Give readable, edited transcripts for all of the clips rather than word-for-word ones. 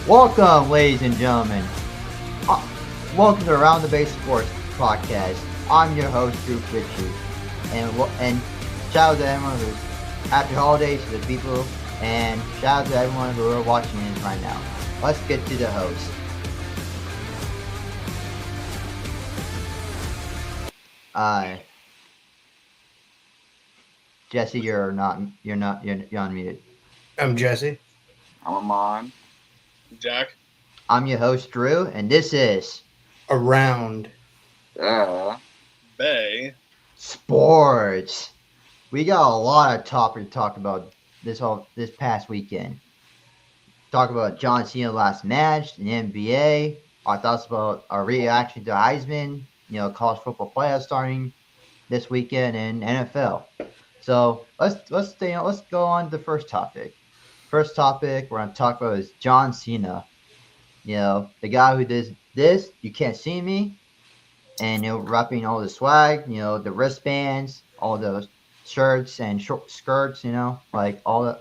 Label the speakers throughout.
Speaker 1: Welcome, ladies and gentlemen. Uh, Welcome to Around the Base Sports Podcast. I'm your host, Drew Fitchie. And shout out to everyone who's happy holidays to the people, and shout out to everyone who are watching this right now. Let's get to the host. Uh, Jesse, you're unmuted.
Speaker 2: I'm Jesse.
Speaker 3: I'm on.
Speaker 4: Jack.
Speaker 1: I'm your host, Drew, and this is
Speaker 2: Around.
Speaker 4: Bay.
Speaker 1: Sports. We got a lot of topic to talk about this past weekend. Talk about John Cena last match in the NBA. Our thoughts about our reaction to Heisman. College football playoffs starting this weekend in NFL. So let's go on to the first topic. First topic we're gonna talk about is John Cena. The guy who does this, you can't see me, and wrapping all the swag, the wristbands, all those shirts and short skirts, like all the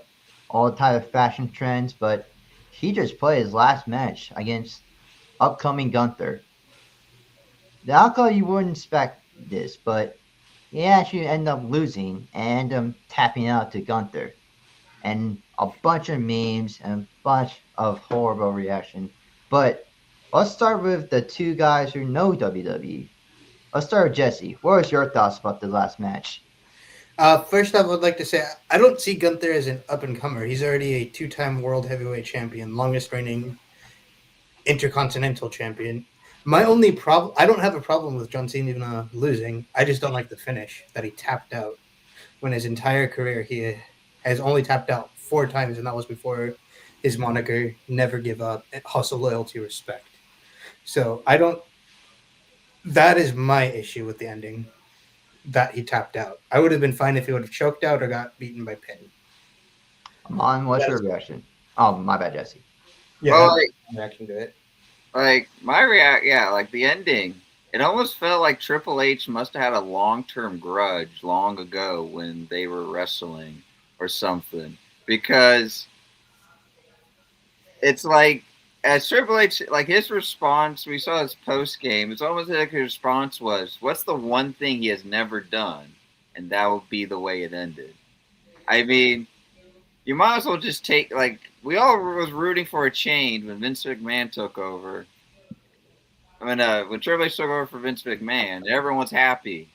Speaker 1: type of fashion trends. But he just played his last match against upcoming Gunther. The outcome you wouldn't expect this, but he actually ended up losing and tapping out to Gunther, and a bunch of memes and a bunch of horrible reaction. But let's start with the two guys who know WWE. Let's start with Jesse. What was your thoughts about the last match?
Speaker 2: First off, I'd like to say I don't see Gunther as an up-and-comer. He's already a two-time world heavyweight champion, longest-reigning intercontinental champion. My only problem, I don't have a problem with John Cena losing. I just don't like the finish, that he tapped out. When his entire career, he has only tapped out 4 times, and that was before his moniker, never give up, hustle, loyalty, respect. So that is my issue with the ending, that he tapped out. I would have been fine if he would have choked out or got beaten by pin.
Speaker 1: Amon, what's your reaction? Oh, my bad, Jesse.
Speaker 2: Yeah,
Speaker 3: well,
Speaker 2: reaction to it.
Speaker 3: Like the ending, it almost felt like Triple H must have had a long-term grudge long ago when they were wrestling or something, because it's like, as Triple H, like his response, we saw his post game. It's almost like his response was, "What's the one thing he has never done?" And that would be the way it ended. I mean, you might as well just take, like, we all was rooting for a change when Vince McMahon took over. I mean, when Triple H took over for Vince McMahon, everyone's happy,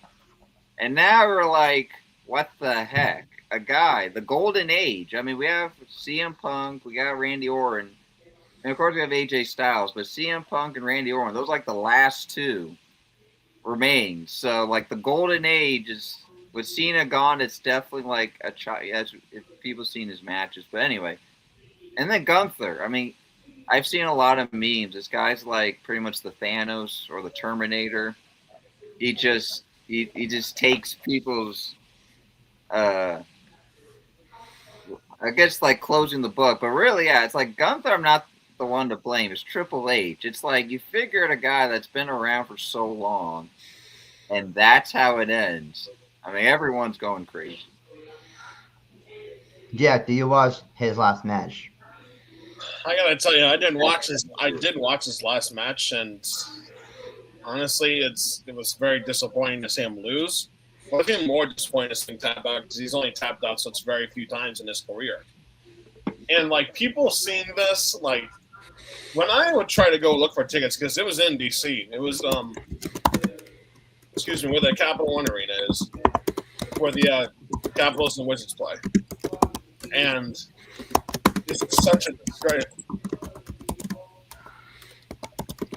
Speaker 3: and now we're like, what the heck? A guy, the golden age. I mean, we have CM Punk, we got Randy Orton. And, of course, we have AJ Styles, but CM Punk and Randy Orton, those are like the last two remain. So, like, the golden age is, with Cena gone, it's definitely like a child. If people seen his matches. But anyway. And then Gunther. I mean, I've seen a lot of memes. This guy's like pretty much the Thanos or the Terminator. He just takes people's, I guess, like, closing the book. But really, yeah, it's like Gunther, I'm not the one to blame. It's Triple H. It's like, you figured a guy that's been around for so long, and that's how it ends. I mean, everyone's going crazy.
Speaker 1: Yeah, do you watch his last match?
Speaker 4: I gotta tell you, I did watch this last match, and honestly, it was very disappointing to see him lose. But it's even more disappointing to see him tap out, because he's only tapped out such very few times in his career. And, like, people seeing this, like, when I would try to go look for tickets, because it was in DC, it was where the Capital One Arena is, where the Capitals and the Wizards play, and it's such a disgrace.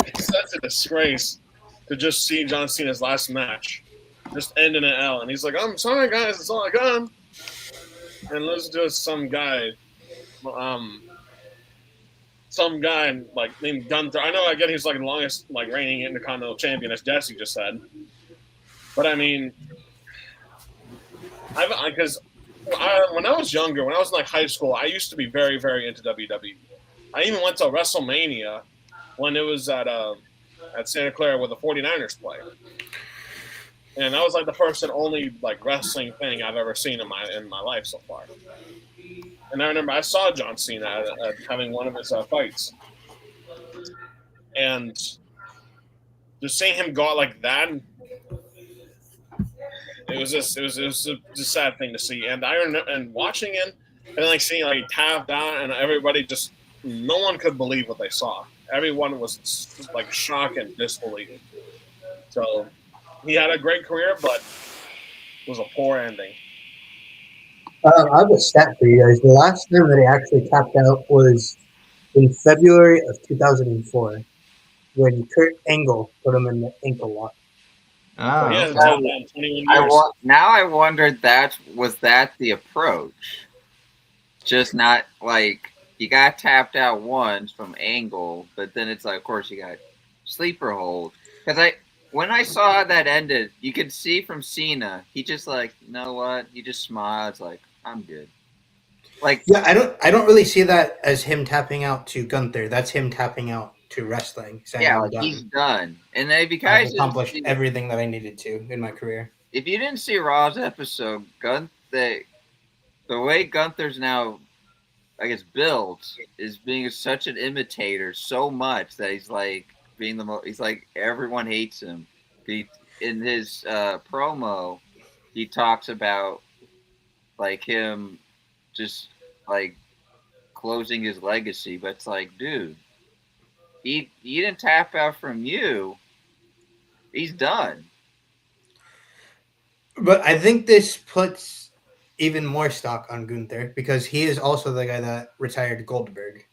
Speaker 4: It's such a disgrace to just see John Cena's last match just end in an L, and he's like, "I'm sorry, guys, it's all I got." And let's just some guy like named Gunther. I know, again, he's like the longest reigning Intercontinental Champion, as Jesse just said. But I mean, because when I was younger, when I was in like high school, I used to be very, very into WWE. I even went to WrestleMania when it was at Santa Clara where the 49ers play. And that was like the first and only like wrestling thing I've ever seen in my life so far. And I remember I saw John Cena having one of his fights, and just seeing him go out like that, it was a sad thing to see. And I remember and watching it and like seeing like tapped down and everybody just no one could believe what they saw. Everyone was like shocked and disbelief. So he had a great career, but it was a poor ending.
Speaker 2: I have a stat for you guys. The last time that he actually tapped out was in February of 2004 when Kurt Angle put him in the ankle lock.
Speaker 1: Oh,
Speaker 4: He hasn't
Speaker 1: okay.
Speaker 4: tapped out in 21 years.
Speaker 3: Now I wondered that was that the approach? Just not like you got tapped out once from Angle, but then it's like, of course, you got sleeper hold. Because when I saw how that ended, you could see from Cena, he just like, you know what? He just smiles like, I'm good. Like,
Speaker 2: Yeah, I don't really see that as him tapping out to Gunther. That's him tapping out to wrestling. Saying,
Speaker 3: yeah,
Speaker 2: I'm
Speaker 3: like
Speaker 2: done.
Speaker 3: he's done. And then if you
Speaker 2: I've
Speaker 3: guys didn't
Speaker 2: accomplished
Speaker 3: see-
Speaker 2: everything that I needed to in my career.
Speaker 3: if you didn't see Raw's episode, the way Gunther's now, I guess, built is being such an imitator so much that he's like being the most. He's like everyone hates him. In his promo, he talks about like him just like closing his legacy, but it's like, dude, he didn't tap out from you. He's done.
Speaker 2: But I think this puts even more stock on Gunther because he is also the guy that retired Goldberg.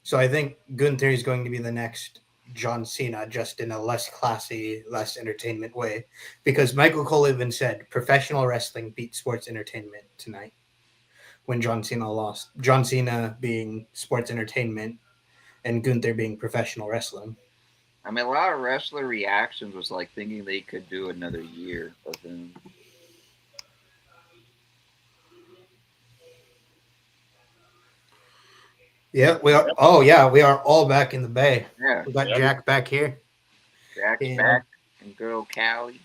Speaker 2: So I think Gunther is going to be the next John Cena, just in a less classy, less entertainment way. Because Michael Cole even said professional wrestling beat sports entertainment tonight when John Cena lost. John Cena being sports entertainment and Gunther being professional wrestling.
Speaker 3: I mean, a lot of wrestler reactions was like thinking they could do another year of him.
Speaker 2: Yeah, we are. Oh, yeah, we are all back in the Bay.
Speaker 3: Yeah,
Speaker 2: We got
Speaker 4: Yep.
Speaker 2: Jack back here.
Speaker 3: Jack's
Speaker 2: Yeah.
Speaker 3: back and girl Callie.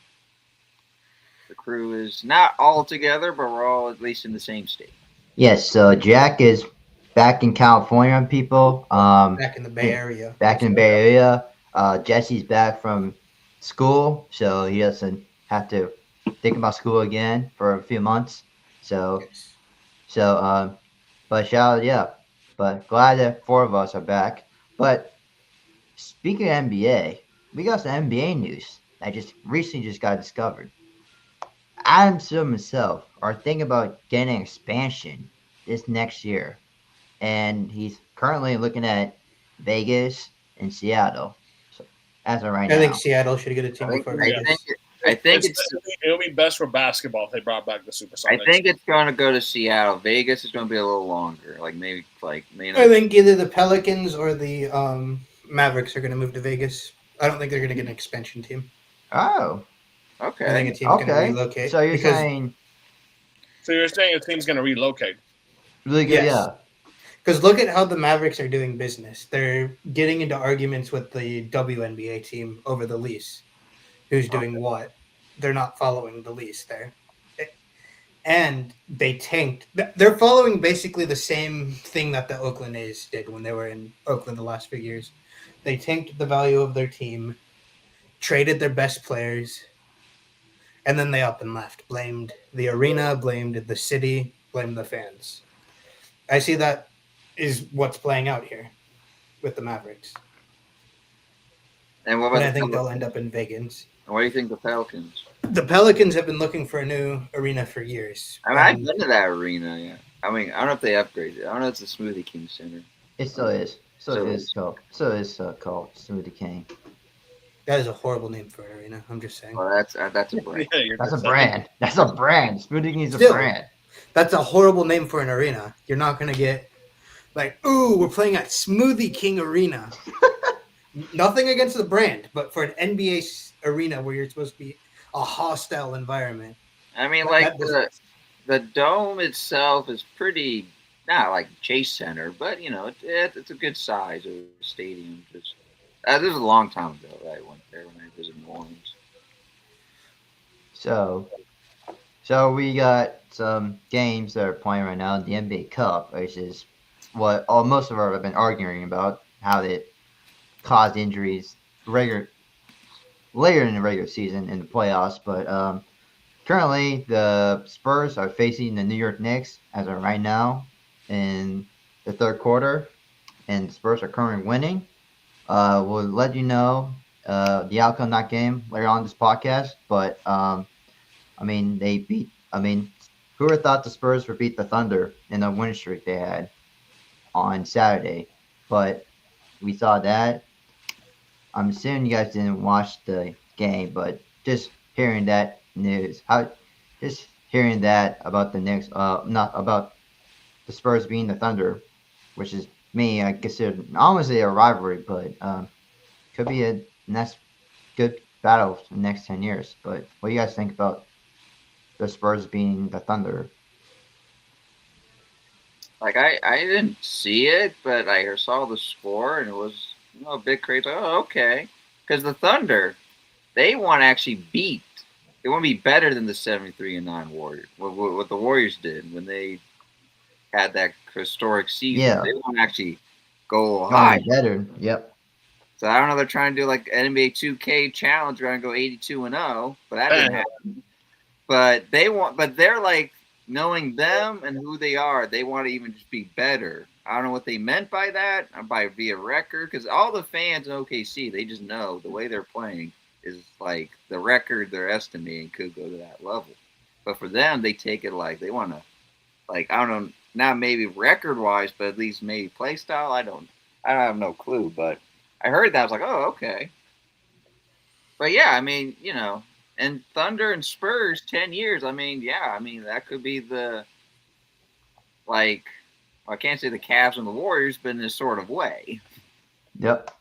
Speaker 3: The crew is not all together, but we're all at least in the same state.
Speaker 1: Yes, so Jack is back in California, people.
Speaker 2: Back in the Bay Area.
Speaker 1: Back in the Bay Area. Jesse's back from school, so he doesn't have to think about school again for a few months. So, but shout out, yeah. But glad that four of us are back. But speaking of NBA, we got some NBA news that just recently just got discovered. Adam Silver himself are thinking about getting expansion this next year, and he's currently looking at Vegas and Seattle. So as of right
Speaker 2: I
Speaker 1: now,
Speaker 2: think Seattle should get a team
Speaker 3: I think,
Speaker 2: before
Speaker 3: I
Speaker 2: Vegas.
Speaker 3: think
Speaker 4: It'll be best for basketball if they brought back the
Speaker 3: I
Speaker 4: Supersonics.
Speaker 3: think it's going to go to Seattle. Vegas is going to be a little longer, like maybe
Speaker 2: I think either the Pelicans or the Mavericks are going to move to Vegas. I don't think they're going to get an expansion team.
Speaker 1: oh,
Speaker 2: I think
Speaker 3: okay.
Speaker 2: a team's going to
Speaker 1: okay.
Speaker 2: relocate.
Speaker 1: So you're
Speaker 2: because,
Speaker 1: saying
Speaker 4: So you're saying a team's going to relocate?
Speaker 1: really good,
Speaker 2: Yes.
Speaker 1: yeah.
Speaker 2: Because look at how the Mavericks are doing business. They're getting into arguments with the WNBA team over the lease. Who's doing what? They're not following the lease there. And they tanked. They're following basically the same thing that the Oakland A's did when they were in Oakland the last few years. They tanked the value of their team, traded their best players, and then they up and left. Blamed the arena, blamed the city, blamed the fans. I see that is what's playing out here with the Mavericks.
Speaker 3: And what
Speaker 2: And
Speaker 3: about
Speaker 2: I
Speaker 3: the
Speaker 2: think they'll
Speaker 3: Pelicans?
Speaker 2: end up in Vegas.
Speaker 3: What do you think of the Pelicans?
Speaker 2: The Pelicans have been looking for a new arena for years.
Speaker 3: I mean, I've
Speaker 2: And
Speaker 3: been to that arena. Yeah. I mean, I don't know if they upgraded it. I don't know if it's the Smoothie King Center.
Speaker 1: It still is. So
Speaker 3: So
Speaker 1: it is called. So it's called Smoothie King.
Speaker 2: that is a horrible name for an arena. I'm just saying.
Speaker 3: Well, that's a brand.
Speaker 4: Yeah, you're
Speaker 1: That's a
Speaker 4: just
Speaker 1: brand. That's a brand. Smoothie King is a
Speaker 2: Still.
Speaker 1: brand.
Speaker 2: That's a horrible name for an arena. You're not going to get like, ooh, we're playing at Smoothie King Arena. Nothing against the brand, but for an NBA arena where you're supposed to be a hostile environment.
Speaker 3: I mean,
Speaker 2: That-
Speaker 3: like
Speaker 2: that
Speaker 3: the dome itself is pretty, not like Chase Center, but you know, it's a good size of a stadium. Just this was a long time ago that I went there when I visited New Orleans.
Speaker 1: So we got some games that are playing right now. The NBA Cup, which is what most of our have been arguing about, how caused injuries later in the regular season in the playoffs. But currently, the Spurs are facing the New York Knicks as of right now in the third quarter, and the Spurs are currently winning. We'll let you know the outcome of that game later on this podcast. But I mean, they beat. I mean, who would have thought the Spurs would beat the Thunder in the winning streak they had on Saturday? But we saw that. I'm assuming you guys didn't watch the game, but just hearing that news, just hearing that about the Knicks, not about the Spurs being the Thunder, which is me, I consider honestly a rivalry, but could be a next good battle for the next 10 years. But what do you guys think about the Spurs being the Thunder?
Speaker 3: Like I didn't see it, but I saw the score and it was a bit crazy. Oh, okay. Because the Thunder, they want to actually beat. They want to be better than the 73-9 Warriors. What the Warriors did when they had that historic season.
Speaker 1: Yeah.
Speaker 3: They want to actually go
Speaker 1: Oh,
Speaker 3: high.
Speaker 1: better. Yep.
Speaker 3: So I don't know. They're trying to do like NBA 2K challenge. We're gonna go 82-0, but that didn't happen. But they're like, knowing them and who they are, they want to even just be better. I don't know what they meant by that, via record, because all the fans in OKC, they just know the way they're playing is like the record they're estimating could go to that level. But for them, they take it like they want to, like, I don't know, not maybe record-wise, but at least maybe play style. I don't have no clue, but I heard that. I was like, oh, okay. But yeah, I mean, and Thunder and Spurs, 10 years. I mean, yeah, that could be the, like, well, I can't say the Cavs and the Warriors, but in this sort of way.
Speaker 1: Yep.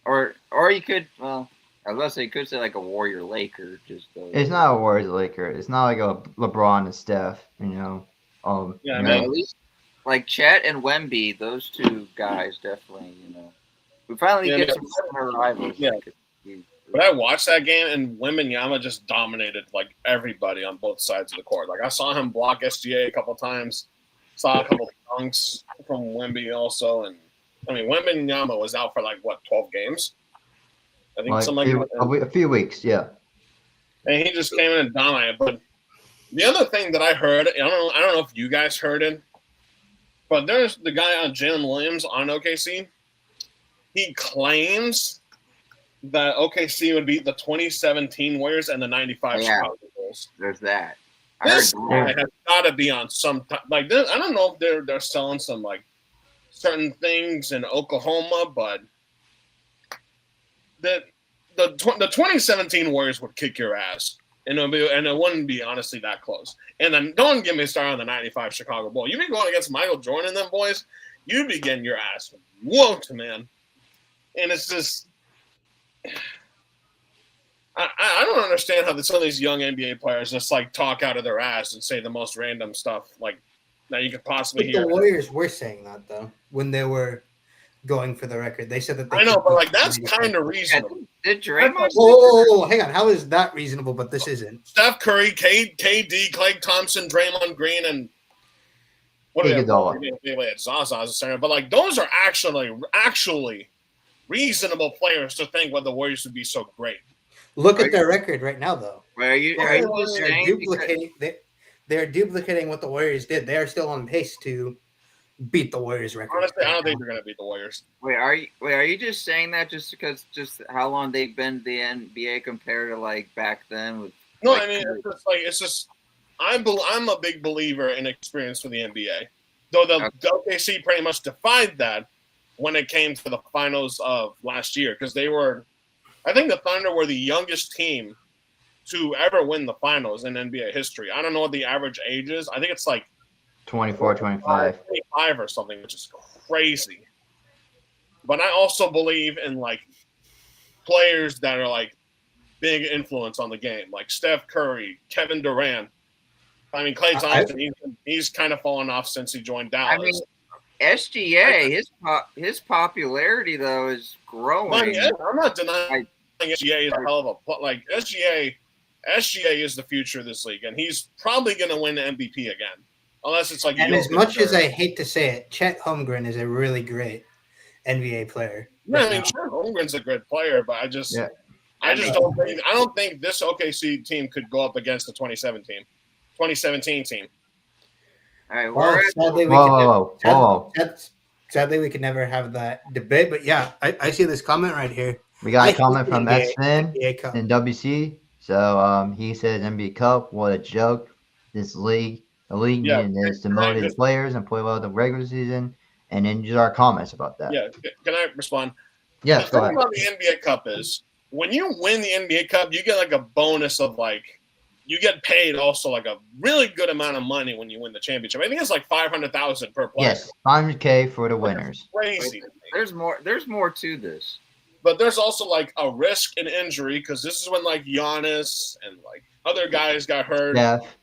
Speaker 3: Or you could, well, I was going to say, you could say like a Warrior Laker.
Speaker 1: It's not a Warriors Laker. It's not like a LeBron and Steph,
Speaker 4: Yeah,
Speaker 3: at least like Chet and Wemby, those two guys definitely, we finally get some rivals.
Speaker 4: Yeah. But I watched that game, and Wembanyama just dominated like everybody on both sides of the court. Like I saw him block SGA a couple times, saw a couple dunks from Wemby also, and I mean Wembanyama was out for like 12 games. I think
Speaker 1: a few weeks, yeah.
Speaker 4: And he just came in and dominated. But the other thing that I heard, I don't know if you guys heard it, but there's the guy on Jalen Williams on OKC. He claims that OKC would beat the 2017 Warriors and the 95 Chicago Bulls.
Speaker 3: There's that.
Speaker 4: This guy has got to be on some like this. I don't know if they're selling some like certain things in Oklahoma, but the 2017 Warriors would kick your ass, and it wouldn't be honestly that close. And then don't get me started on the 95 Chicago Bulls. You've been going against Michael Jordan and them boys, you'd be getting your ass whooped, man. And it's just, I don't understand how some of these young NBA players just like talk out of their ass and say the most random stuff like that you could possibly hear.
Speaker 2: The Warriors were saying that though when they were going for the record. They said that they
Speaker 4: I know, but like that's kind of reasonable.
Speaker 3: Did Draymond?
Speaker 2: Whoa, hang on. How is that reasonable? But this isn't.
Speaker 4: Steph Curry, KD, Klay Thompson, Draymond Green, and what are they? Zaza's a center, but like those are actually reasonable players to think what the Warriors would be so great.
Speaker 2: Look at their record right now, though.
Speaker 3: Are you
Speaker 2: duplicating? They're duplicating what the Warriors did. They are still on pace to beat the Warriors record.
Speaker 4: Honestly, I don't think they're going to beat the Warriors.
Speaker 3: Are you just saying that just because how long they've been the NBA compared to like back then? With
Speaker 4: no, I mean it's just I'm a big believer in experience for the NBA. Though the OKC pretty much defied that when it came to the finals of last year, because I think the Thunder were the youngest team to ever win the finals in NBA history. I don't know what the average age is. I think it's like
Speaker 1: 24, 25
Speaker 4: or something, which is crazy. But I also believe in like players that are like big influence on the game, like Steph Curry, Kevin Durant. I mean, Klay Thompson, he's kind of fallen off since he joined Dallas.
Speaker 3: I mean, SGA, his popularity though is growing.
Speaker 4: I'm not denying SGA is a hell of a like SGA is the future of this league, and he's probably going to win the MVP again, unless it's like.
Speaker 2: And as much as I hate to say it, Chet Holmgren is a really great NBA player.
Speaker 4: Yeah, I
Speaker 2: right
Speaker 4: mean,
Speaker 2: now.
Speaker 4: sure, Holmgren's a good player, but I just
Speaker 1: Yeah.
Speaker 4: don't think this OKC team could go up against the 2017 team.
Speaker 3: All right,
Speaker 2: Well,
Speaker 3: we're
Speaker 2: sadly, we
Speaker 1: Whoa,
Speaker 2: could never,
Speaker 1: whoa, whoa, whoa.
Speaker 2: sadly, we could never have that debate. But yeah, I see this comment right here.
Speaker 1: We got
Speaker 2: I
Speaker 1: a
Speaker 2: hate
Speaker 1: comment
Speaker 2: the
Speaker 1: from
Speaker 2: NBA
Speaker 1: X-Men
Speaker 2: Cup.
Speaker 1: in WC. So he says NBA Cup, what a joke. The league
Speaker 4: Yeah,
Speaker 1: needed this to
Speaker 4: can I
Speaker 1: motivate the
Speaker 4: just-
Speaker 1: players and play well the regular season. And then just our comments about that.
Speaker 4: Yeah, can I respond?
Speaker 1: Yes,
Speaker 4: The
Speaker 1: go
Speaker 4: thing
Speaker 1: ahead.
Speaker 4: about the NBA Cup is when you win the NBA Cup, you get like a bonus of like you get paid also like a really good amount of money when you win the championship. I think it's like $500,000 per player.
Speaker 1: Yes, 500K for the winners.
Speaker 4: Crazy.
Speaker 3: there's more to this.
Speaker 4: But there's also like a risk in injury because this is when like Giannis and like other guys got hurt.
Speaker 1: Steph,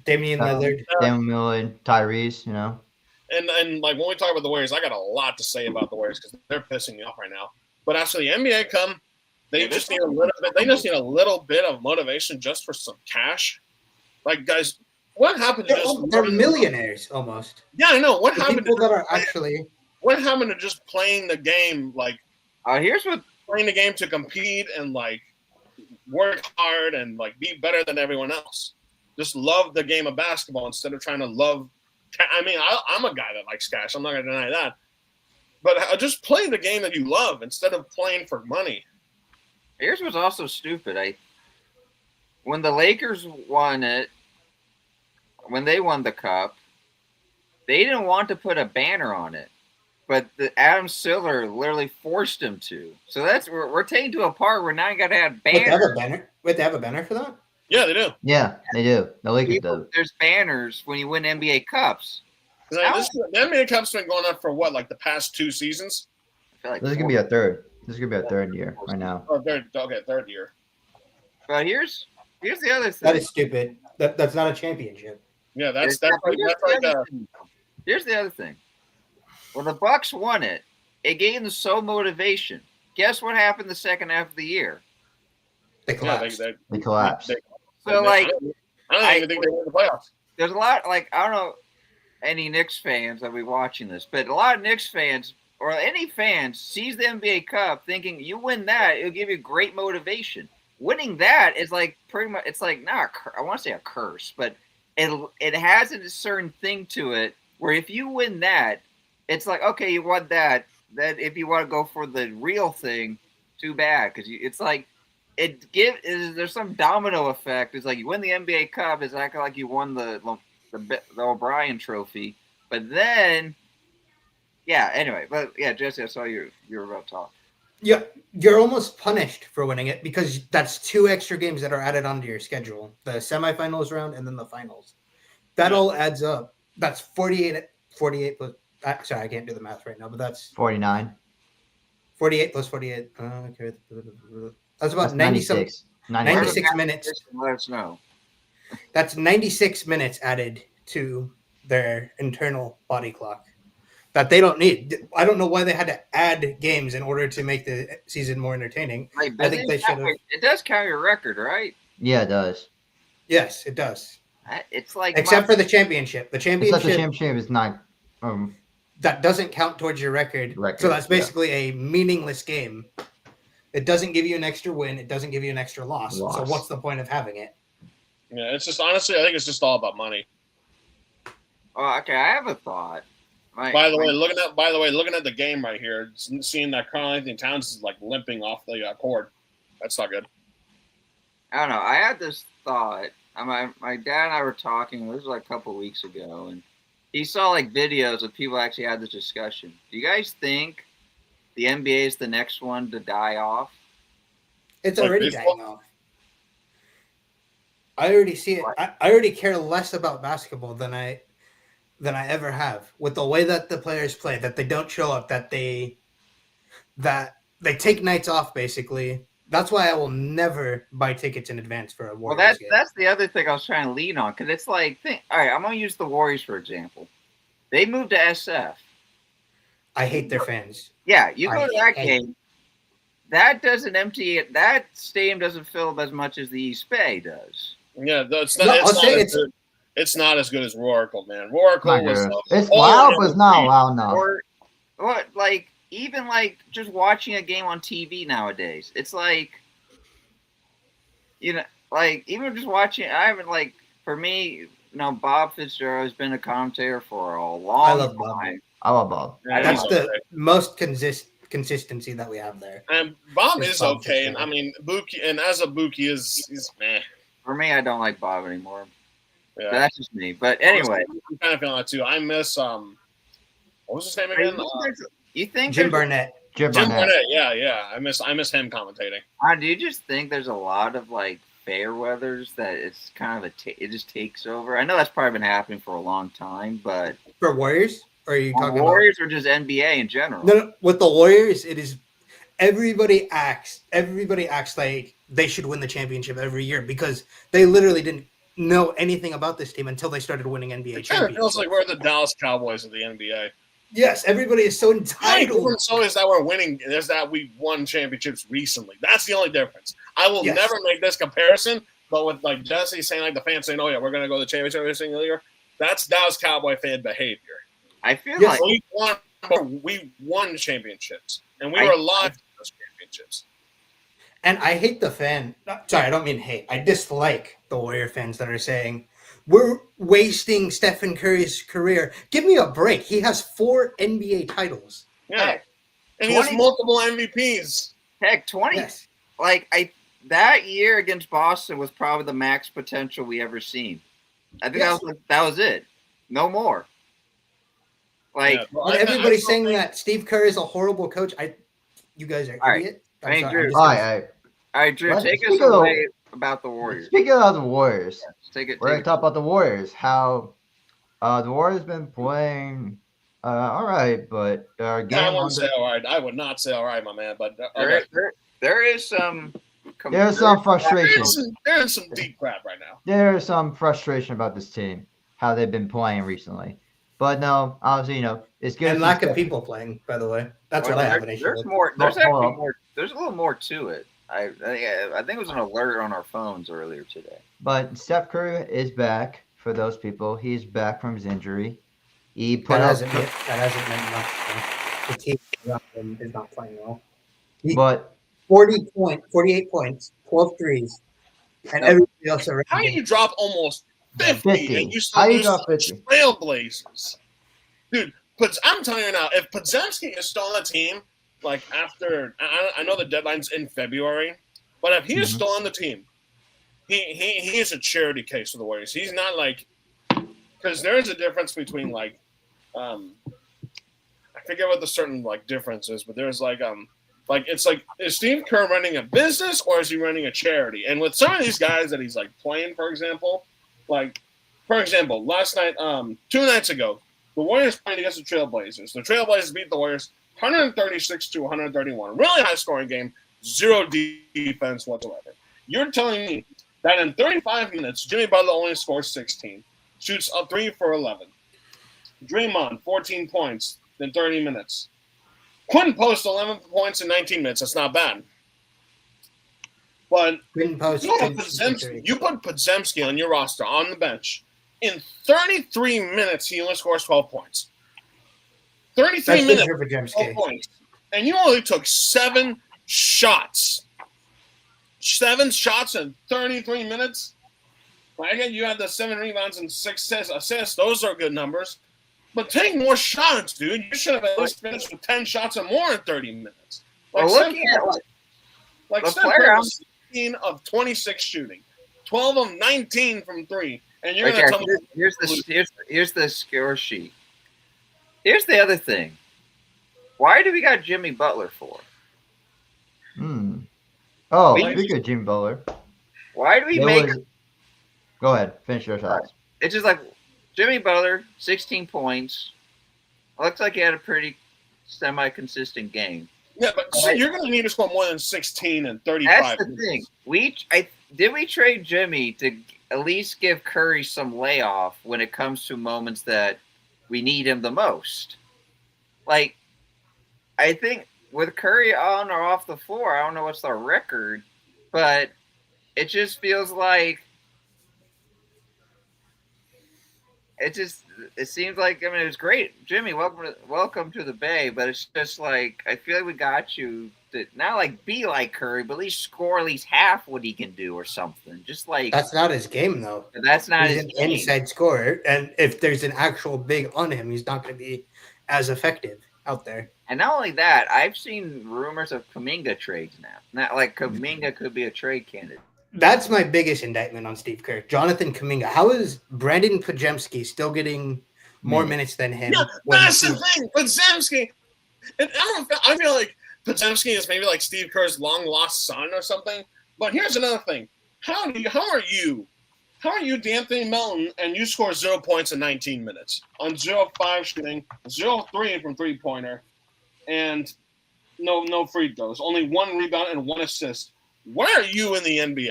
Speaker 2: Damian Lillard.
Speaker 1: Damian Lillard, Tyrese, you know.
Speaker 4: And like when we talk about the Warriors, I got a lot to say about the Warriors because they're pissing me off right now. But after the NBA come, they just need a little bit. They just need a little bit of motivation just for some cash. Like guys, what happened to just?
Speaker 2: They're millionaires almost.
Speaker 4: Yeah, I know. What
Speaker 2: The
Speaker 4: happened
Speaker 2: people
Speaker 4: to
Speaker 2: that are actually
Speaker 4: what happened to just playing the game like
Speaker 3: Here's what
Speaker 4: playing the game to compete and like work hard and like be better than everyone else. Just love the game of basketball instead of trying to love. I mean, I'm a guy that likes cash. I'm not going to deny that. But just play the game that you love instead of playing for money.
Speaker 3: Here's what's also stupid. When the Lakers won it, when they won the cup, they didn't want to put a banner on it, but Adam Silver literally forced him to. So we're taking to a part where now you got to have
Speaker 2: Wait, they have
Speaker 3: banners.
Speaker 2: a banner. Wait, they have a banner for that?
Speaker 4: Yeah, they do.
Speaker 1: Yeah, they do. The Lakers do.
Speaker 3: There's banners when you win NBA cups.
Speaker 4: Like, the NBA Cup's been going on for what, like the past 2 seasons?
Speaker 3: I feel like
Speaker 1: This is gonna be our third. This is gonna be our third year right now.
Speaker 4: Or third year.
Speaker 3: But here's the other thing.
Speaker 2: That is stupid. That's not a championship.
Speaker 4: Yeah, that's
Speaker 3: Here's
Speaker 4: like
Speaker 3: the other thing, though. Here's the other thing. When the Bucks won it, it gave them so motivation. Guess what happened the second half of the year?
Speaker 2: They
Speaker 4: yeah,
Speaker 2: collapsed.
Speaker 1: They collapsed.
Speaker 3: So like
Speaker 4: I don't even think they win the playoffs.
Speaker 3: there's a lot like I don't know any Knicks fans that'll be watching this, but a lot of Knicks fans or any fans sees the NBA Cup thinking you win that, it'll give you great motivation. Winning that is like pretty much it's like not I want to say a curse, but it has a certain thing to it where if you win that, it's like okay, you won that. That if you want to go for the real thing, too bad because it's like there's some domino effect. It's like you win the NBA Cup, it's acting like you won the O'Brien Trophy, but then, yeah. Anyway, but yeah, Jesse, I saw you were about to talk.
Speaker 2: Yeah, you're almost punished for winning it because that's 2 extra games that are added onto your schedule: the semifinals round and then the finals. That all adds up. That's 48 plus. Sorry, I can't do the math right now, but that's
Speaker 1: 49.
Speaker 2: 48 plus 48. Okay, that's about
Speaker 1: That's
Speaker 2: 96
Speaker 1: 96.
Speaker 2: minutes.
Speaker 3: Let us know.
Speaker 2: That's 96 minutes added to their internal body clock that they don't need. I don't know why they had to add games in order to make the season more entertaining.
Speaker 3: Like,
Speaker 2: I think they should have.
Speaker 3: It does count your record, right?
Speaker 1: Yeah, it does.
Speaker 2: Yes, it does.
Speaker 3: It's like
Speaker 2: Except for the championship. The
Speaker 1: It's like
Speaker 2: championship
Speaker 1: the championship is not.
Speaker 2: that doesn't count towards your record. So that's basically a meaningless game. It doesn't give you an extra win. It doesn't give you an extra loss. So what's the point of having it?
Speaker 4: Yeah, it's just honestly, I think it's just all about money.
Speaker 3: Oh, okay, I have a thought.
Speaker 4: By the way, looking at the game right here, seeing that Karl Anthony Towns is like limping off the cord. That's not good.
Speaker 3: I don't know. I had this thought. My dad and I were talking. This was like a couple of weeks ago, and he saw like videos of people actually had this discussion. Do you guys think the NBA is the next one to die off?
Speaker 2: It's
Speaker 4: Like
Speaker 2: already
Speaker 4: baseball?
Speaker 2: dying off. I already see it. I already care less about basketball than I ever have. With the way that the players play, that they don't show up, that they take nights off. Basically, that's why I will never buy tickets in advance for a Warriors game.
Speaker 3: That's the other thing I was trying to lean on because it's like, all right, I'm gonna use the Warriors for example. They moved to SF.
Speaker 2: I hate their fans.
Speaker 3: Yeah, you go to that
Speaker 2: hate-
Speaker 3: game. That doesn't empty it. That stadium doesn't fill up as much as the East Bay does.
Speaker 4: Yeah, it's
Speaker 2: No,
Speaker 4: not.
Speaker 2: I'll say
Speaker 4: It's not as good as Roaracle, man. Roaracle
Speaker 1: Not
Speaker 4: was.
Speaker 1: good. It's loud, but it's not loud enough.
Speaker 3: Or what? Like even like just watching a game on TV nowadays, it's like, like even just watching, I haven't like, for me, Bob Fitzgerald has been a commentator for a long
Speaker 2: I love Bob.
Speaker 3: time.
Speaker 1: I love Bob.
Speaker 4: Yeah,
Speaker 2: That's
Speaker 4: he's
Speaker 2: the
Speaker 4: okay.
Speaker 2: most consistency that we have there.
Speaker 4: And Bob
Speaker 2: It's
Speaker 4: is
Speaker 2: Bob
Speaker 4: okay, and
Speaker 2: Fitzgerald.
Speaker 4: I mean Buki, and as a Buki he's meh.
Speaker 3: For me, I don't like Bob anymore. But
Speaker 4: Yeah,
Speaker 3: that's just me. But anyway,
Speaker 4: I'm kind of feeling that too. I miss what was his name again?
Speaker 3: you think
Speaker 2: Jim
Speaker 3: there's-
Speaker 2: Barnett.
Speaker 1: Jim
Speaker 4: Jim
Speaker 1: Barnett.
Speaker 4: Barnett. Yeah. I miss him commentating.
Speaker 3: do you just think there's a lot of like fair weathers that it's kind of it just takes over? I know that's probably been happening for a long time, but
Speaker 2: For Warriors? Or are you talking
Speaker 3: Warriors or just NBA in general?
Speaker 2: No, with the Warriors, it is everybody acts like they should win the championship every year because they literally didn't know anything about this team until they started winning NBA
Speaker 4: It kind of feels
Speaker 2: championships.
Speaker 4: like we're the Dallas Cowboys of the NBA.
Speaker 2: Yes, everybody is so
Speaker 4: The only
Speaker 2: entitled.
Speaker 4: difference though is that we're winning. Is that we won championships recently. That's the only difference. I will
Speaker 2: Yes.
Speaker 4: never make this comparison, but with like Jesse saying, like the fans saying, "Oh yeah, we're gonna go to the championship every single year," that's Dallas Cowboy fan behavior.
Speaker 3: I feel
Speaker 2: Yes.
Speaker 3: like
Speaker 4: We won championships, and we
Speaker 3: I-
Speaker 4: were alive for those championships.
Speaker 2: And I hate the fan. Sorry, I don't mean hate. I dislike the Warrior fans that are saying we're wasting Stephen Curry's career. Give me a break. He has 4 NBA titles.
Speaker 4: Yeah,
Speaker 3: Heck,
Speaker 4: and he has
Speaker 3: 20
Speaker 4: multiple MVPs.
Speaker 3: heck, 20.
Speaker 2: Yes.
Speaker 3: Like that year against Boston was probably the max potential we ever seen. I think
Speaker 2: Yes.
Speaker 3: that was it. No more. Like
Speaker 4: Yeah, well,
Speaker 2: When
Speaker 4: I
Speaker 2: everybody's
Speaker 4: still
Speaker 2: saying
Speaker 4: think-
Speaker 2: that Steve Kerr is a horrible coach, you guys are
Speaker 3: All right.
Speaker 2: idiot. I'm
Speaker 3: Hey,
Speaker 2: sorry,
Speaker 3: Drew.
Speaker 2: I'm just
Speaker 1: All
Speaker 2: gonna-
Speaker 1: right.
Speaker 3: all right, Drew,
Speaker 1: Let's
Speaker 3: take us
Speaker 1: speak of the-
Speaker 3: away about the Warriors.
Speaker 1: Speaking of the Warriors,
Speaker 3: Take it.
Speaker 1: we're
Speaker 3: Take
Speaker 1: gonna talk about the Warriors. How the Warriors been playing all right, but
Speaker 4: I
Speaker 1: game
Speaker 4: wouldn't
Speaker 1: on
Speaker 4: say all right. I would not say all right, my man. But
Speaker 3: There, there is some.
Speaker 1: There's some frustration.
Speaker 4: there is some deep crap right now.
Speaker 1: There's some frustration about this team, how they've been playing recently. But no, obviously, it's good.
Speaker 2: and
Speaker 1: to see
Speaker 2: lack of
Speaker 1: Steph-
Speaker 2: people playing, by the way. That's
Speaker 3: Well,
Speaker 2: what I have an issue
Speaker 3: There's
Speaker 2: with.
Speaker 3: more. There's
Speaker 1: Hold
Speaker 3: actually
Speaker 1: on.
Speaker 3: more. There's a little more to it. I think it was an alert on our phones earlier today.
Speaker 1: But Steph Curry is back. For those people, he's back from his injury. He put
Speaker 2: That
Speaker 1: up,
Speaker 2: hasn't meant nothing. The team is not playing well.
Speaker 1: but
Speaker 2: 48 points, 12 threes, and everybody else around.
Speaker 4: How do you drop almost 50,
Speaker 1: 50.
Speaker 4: and you still
Speaker 1: How you
Speaker 4: lose
Speaker 1: drop
Speaker 4: to
Speaker 1: 50?
Speaker 4: Trailblazers? Dude, but I'm telling you now, if Podziemski is still on the team, like after I know the deadline's in February, but if he is
Speaker 1: Mhm.
Speaker 4: still on the team, he is a charity case for the Warriors. He's not like, because there is a difference between like I forget what the certain like difference is, but there's like it's like, is Steve Kerr running a business or is he running a charity? And with some of these guys that he's like playing, for example, last night, 2 nights ago, the Warriors played against the Trailblazers. The Trailblazers beat the Warriors 136 to 131. Really high scoring game, zero defense whatsoever. You're telling me that in 35 minutes, Jimmy Butler only scores 16, shoots a 3 for 11. Draymond, 14 points in 30 minutes. Quinn Post, 11 points in 19 minutes. That's not bad. But
Speaker 2: Quinn Post.
Speaker 4: you put Podziemski on your roster on the bench. In 33 minutes, he only scores 12 points. 33
Speaker 2: That's
Speaker 4: minutes,
Speaker 2: good for
Speaker 4: 12
Speaker 2: Podziemski.
Speaker 4: points. And you only took 7 shots. 7 shots in 33 minutes? Well, again, you had the 7 rebounds and 6 assists. Those are good numbers. But take more shots, dude. You should have at least finished with 10 shots or more in 30 minutes.
Speaker 3: Well,
Speaker 4: Steph
Speaker 3: looking at
Speaker 4: Curry- like
Speaker 3: the
Speaker 4: Steph
Speaker 3: player
Speaker 4: Curry
Speaker 3: I'm-
Speaker 4: was 16 of 26 shooting, 12 of 19 from 3. And you're
Speaker 3: Okay,
Speaker 4: going to tell me
Speaker 3: here's the score sheet. Here's the other thing. Why do we got Jimmy Butler for?
Speaker 1: Oh,
Speaker 3: We-
Speaker 1: speaking of Jimmy Butler,
Speaker 3: Why do we
Speaker 1: there
Speaker 3: make?
Speaker 1: was- go ahead, finish your thoughts.
Speaker 3: It's just like Jimmy Butler, 16 points. Looks like he had a pretty semi-consistent game.
Speaker 4: Yeah, but
Speaker 3: Right.
Speaker 4: you're going to need to score more than 16 and 35.
Speaker 3: That's the thing. Did we trade Jimmy to at least give Curry some layoff when it comes to moments that we need him the most? Like, I think with Curry on or off the floor, I don't know what's the record, but it just feels like it seems like, I mean, it was great. Jimmy, welcome to the Bay, but it's just like, I feel like we got you to not like be like Curry, but at least score at least half what he can do or something. Just like,
Speaker 2: That's not his game, though.
Speaker 3: that's not
Speaker 2: He's
Speaker 3: his
Speaker 2: an
Speaker 3: game.
Speaker 2: inside scorer, and if there's an actual big on him, he's not going to be as effective out there.
Speaker 3: And not only that, I've seen rumors of Kuminga trades now. Not like Kuminga could be a trade candidate.
Speaker 2: That's my biggest indictment on Steve Kerr. Jonathan Kuminga. How is Brandon Podziemski still getting more minutes than him?
Speaker 4: Yeah, that's the thing. Podziemski, and I feel like Podziemski is maybe like Steve Kerr's long lost son or something. But here's another thing: how are you, D'Anthony Melton, and you score 0 points in 19 minutes on 0-5 shooting, 0-3 from 3-pointer, and no free throws, only 1 rebound and 1 assist. Where are you in the NBA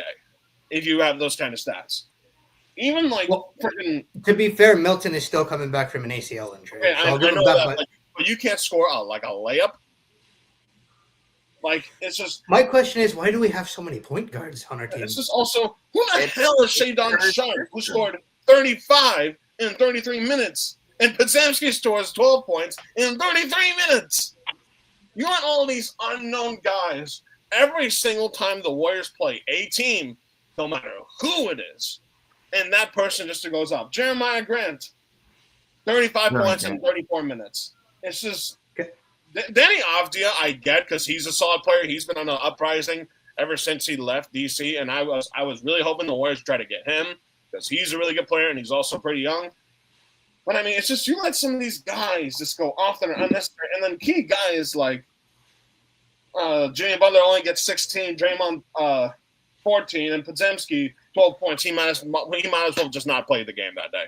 Speaker 4: if you have those kind of stats? Even like freaking.
Speaker 2: To be fair, Milton is still coming back from an ACL injury.
Speaker 4: Okay,
Speaker 2: So
Speaker 4: I know
Speaker 2: that,
Speaker 4: but you can't score a layup. Like, it's just.
Speaker 2: My question is, why do we have so many point guards on our team?
Speaker 4: It's just also, who the hell is Shadon Sharp, who scored 35 in 33 minutes, and Podziemski scores 12 points in 33 minutes? You want all these unknown guys every single time the Warriors play a team, no matter who it is, and that person just goes up. Jeremiah Grant, 35 points in 34 minutes. It's just Danny Avdija, I get, because he's a solid player. He's been on an uprising ever since he left DC, and I was really hoping the Warriors try to get him because he's a really good player and he's also pretty young. But I mean, it's just you let some of these guys just go off that are unnecessary, and then key guys like Jimmy Butler only gets 16, Draymond 14, and Podziemski 12 points. He might as well just not play the game that day.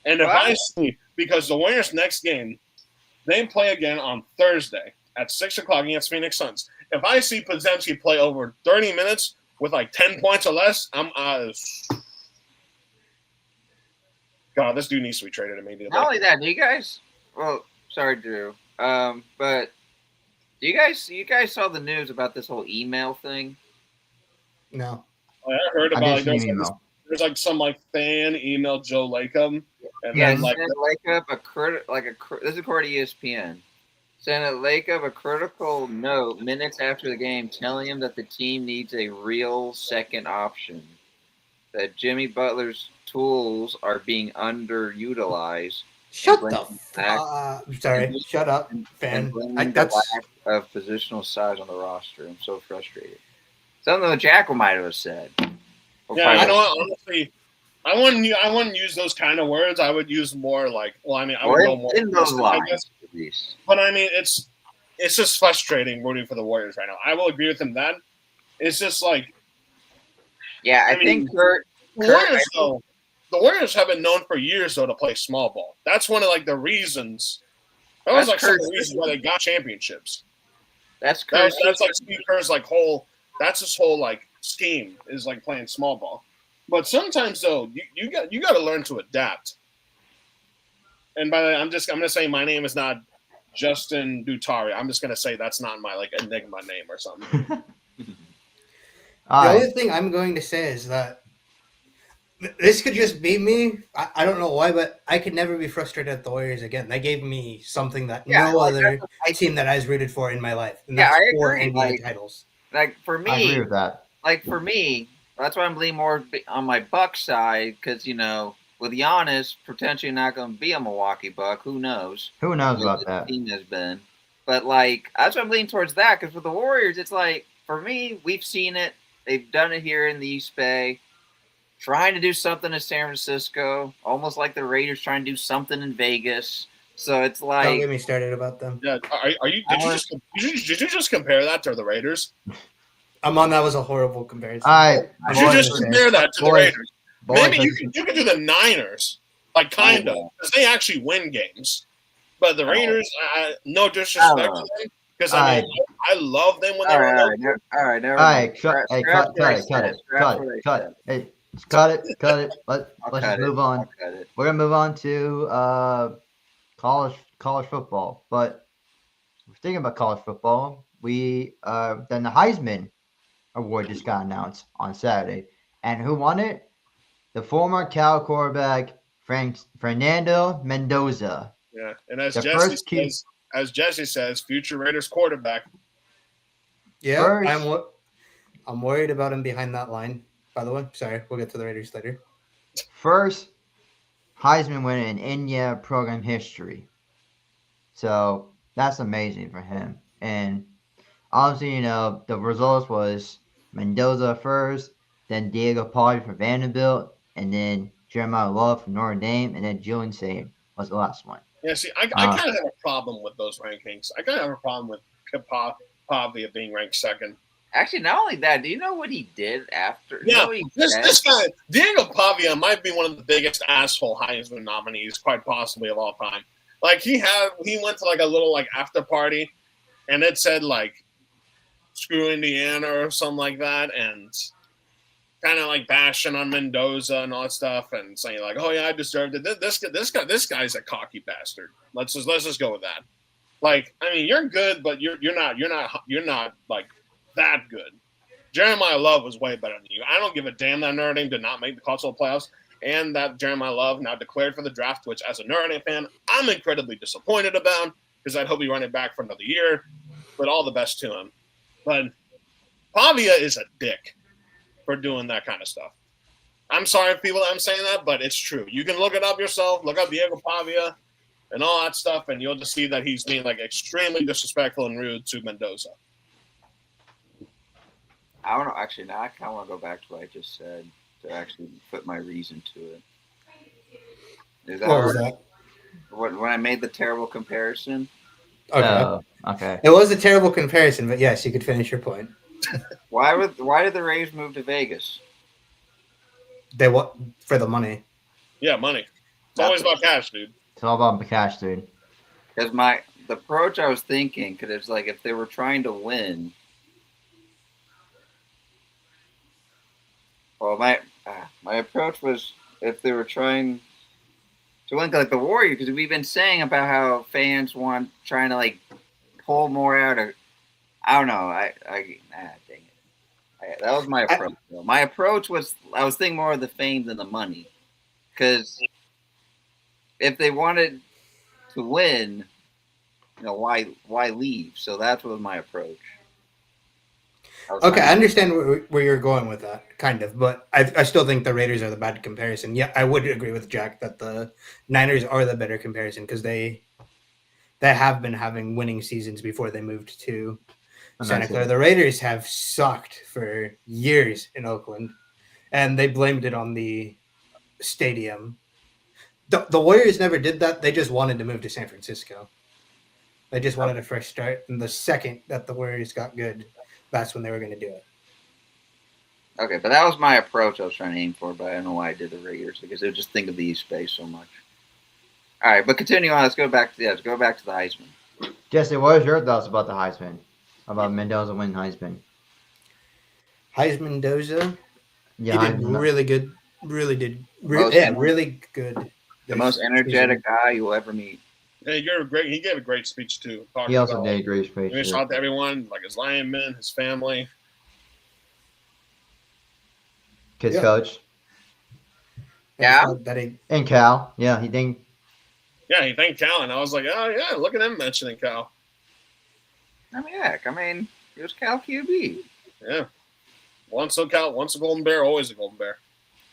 Speaker 4: And if I see, because the Warriors' next game, they play again on Thursday at 6 o'clock against Phoenix Suns. If I see Podziemski play over 30 minutes with like 10 points or less, I'm God, this dude needs to be traded immediately.
Speaker 3: Not only that, do you guys? Well, sorry, Drew. But you guys saw the news about this whole email thing?
Speaker 2: No.
Speaker 4: I heard about there's like some like fan email Joe Lacob, and then like
Speaker 3: Lacob this is according to ESPN. Sent Lacob a critical note minutes after the game, telling him that the team needs a real second option. That Jimmy Butler's tools are being underutilized.
Speaker 2: Shut up, fan.
Speaker 3: That's lack of positional size on the roster. I'm so frustrated. Something that Jack might have said.
Speaker 4: Yeah, you know what? Honestly, I wouldn't use those kind of words. I would use more like, I would go more
Speaker 3: in those lines, at least.
Speaker 4: But I mean, it's just frustrating rooting for the Warriors right now. I will agree with him that it's just like,
Speaker 3: yeah, I think the
Speaker 4: Warriors have been known for years though to play small ball. That's one of like the reasons. That was like some of the reasons why they got championships.
Speaker 3: That's
Speaker 4: like Steve Kerr's like whole. That's his whole like scheme is like playing small ball. But sometimes though, you got to learn to adapt. And by the way, I'm gonna say my name is not Justin Dutari. I'm just gonna say that's not my like enigma name or something.
Speaker 2: The only thing I'm going to say is that this could just be me. I don't know why, but I could never be frustrated at the Warriors again. They gave me something that no other team that I was rooted for in my life. And that's
Speaker 3: I agree.
Speaker 2: NBA titles.
Speaker 3: Like for me,
Speaker 1: I agree with that.
Speaker 3: Like for me, that's why I'm leaning more on my Buck side because with Giannis potentially not going to be a Milwaukee Buck, who knows?
Speaker 1: Who knows about that?
Speaker 3: Team has been, but like that's why I'm leaning towards that because with the Warriors, it's like for me, we've seen it. They've done it here in the East Bay, trying to do something in San Francisco, almost like the Raiders trying to do something in Vegas. So it's like
Speaker 2: don't get me started about them.
Speaker 4: Yeah, are you? Did you just compare that to the Raiders?
Speaker 2: That was a horrible comparison.
Speaker 4: Did you just compare that to the Raiders? Maybe you can do the Niners, like kind of, because they actually win games. But the Raiders, no disrespect to them, because I love them when they were.
Speaker 3: All right,
Speaker 1: cut it. Let's just move on. We're gonna move on to college football. But we're thinking about college football. Then the Heisman Award just got announced on Saturday, and who won it? The former Cal quarterback Fernando Mendoza.
Speaker 4: Yeah, and as
Speaker 1: The
Speaker 4: Jesse
Speaker 1: first Q-
Speaker 4: says, future Raiders quarterback.
Speaker 2: Yeah,
Speaker 1: First,
Speaker 2: I'm worried about him behind that line. By the way, sorry, we'll get to the Raiders later.
Speaker 1: first Heisman winner in India program history. So that's amazing for him. And obviously, the results was Mendoza first, then Diego Pavia for Vanderbilt, and then Jeremiah Love from Notre Dame, and then Julian Saban was the last one.
Speaker 4: Yeah, see, I
Speaker 1: Uh,
Speaker 4: kind of have a problem with those rankings. I kind of have a problem with Pavia being ranked second.
Speaker 3: Actually, not only that, do you know what he did after? You
Speaker 4: Yeah,
Speaker 3: know what he
Speaker 4: this
Speaker 3: said?
Speaker 4: guy, Diego Pavia, might be one of the biggest asshole Heisman nominees, quite possibly of all time. Like he went to like a little like after party, and it said like "screw Indiana" or something like that, and kind of like bashing on Mendoza and all that stuff, and saying like, "Oh yeah, I deserved it." This guy's a cocky bastard. Let's just go with that. Like, I mean, you're good, but you're not like that good. Jeremiah Love was way better than you. I don't give a damn that Notre Dame did not make the college football playoffs, and that Jeremiah Love now declared for the draft, which as a Notre Dame fan, I'm incredibly disappointed about because I'd hope he run it back for another year. But all the best to him. But Pavia is a dick for doing that kind of stuff. I'm sorry if people I'm saying that, but it's true. You can look it up yourself. Look up Diego Pavia and all that stuff, and you'll just see that he's being like extremely disrespectful and rude to Mendoza.
Speaker 3: I don't know. Actually, now I kind of want to go back to what I just said to actually put my reason to it. Is that
Speaker 2: What was
Speaker 3: right?
Speaker 2: that?
Speaker 3: When I made the terrible comparison?
Speaker 2: Okay.
Speaker 1: Okay.
Speaker 2: It was a terrible comparison, but yes, you could finish your point.
Speaker 3: Why did the Rays move to Vegas?
Speaker 2: They want for the money.
Speaker 4: Yeah, money. It's always about cash, dude.
Speaker 1: It's all about the cash, dude.
Speaker 3: Because the approach I was thinking, because it's like if they were trying to win. Well, my approach was if they were trying to win, like the Warriors, because we've been saying about how fans trying to like pull more out of. I don't know. Dang it. That was my approach. My approach was I was thinking more of the fame than the money, because if they wanted to win, why leave? So that was my approach.
Speaker 2: Okay, I understand where you're going with that, kind of, but I still think the Raiders are the bad comparison. Yeah, I would agree with Jack that the Niners are the better comparison because they have been having winning seasons before they moved to Santa Clara. The Raiders have sucked for years in Oakland, and they blamed it on the stadium. The Warriors never did that. They just wanted to move to San Francisco. They just wanted a fresh start, and the second that the Warriors got good, that's when they were going to do it.
Speaker 3: Okay, but that was my approach I was trying to aim for, but I don't know why I did the Raiders because they just think of the East space so much. All right, but continue on. Let's go back to the Heisman.
Speaker 1: Jesse, what is your thoughts about the Heisman? About Mendoza winning Heisman?
Speaker 2: Heisman Mendoza,
Speaker 1: Yeah,
Speaker 2: he did really good. Really did. Really good.
Speaker 3: The most energetic guy you'll ever meet.
Speaker 4: Hey, he gave a great speech too.
Speaker 1: He also did a great speech.
Speaker 4: He reached out to everyone, like his linemen, his family.
Speaker 1: Kids coach.
Speaker 3: Yeah.
Speaker 1: And Cal. Yeah, he thanked.
Speaker 4: Yeah, he thanked Cal, and I was like, oh yeah, look at him mentioning Cal.
Speaker 3: I mean, heck, it was Cal QB.
Speaker 4: Yeah. Once a Golden Bear, always a Golden Bear.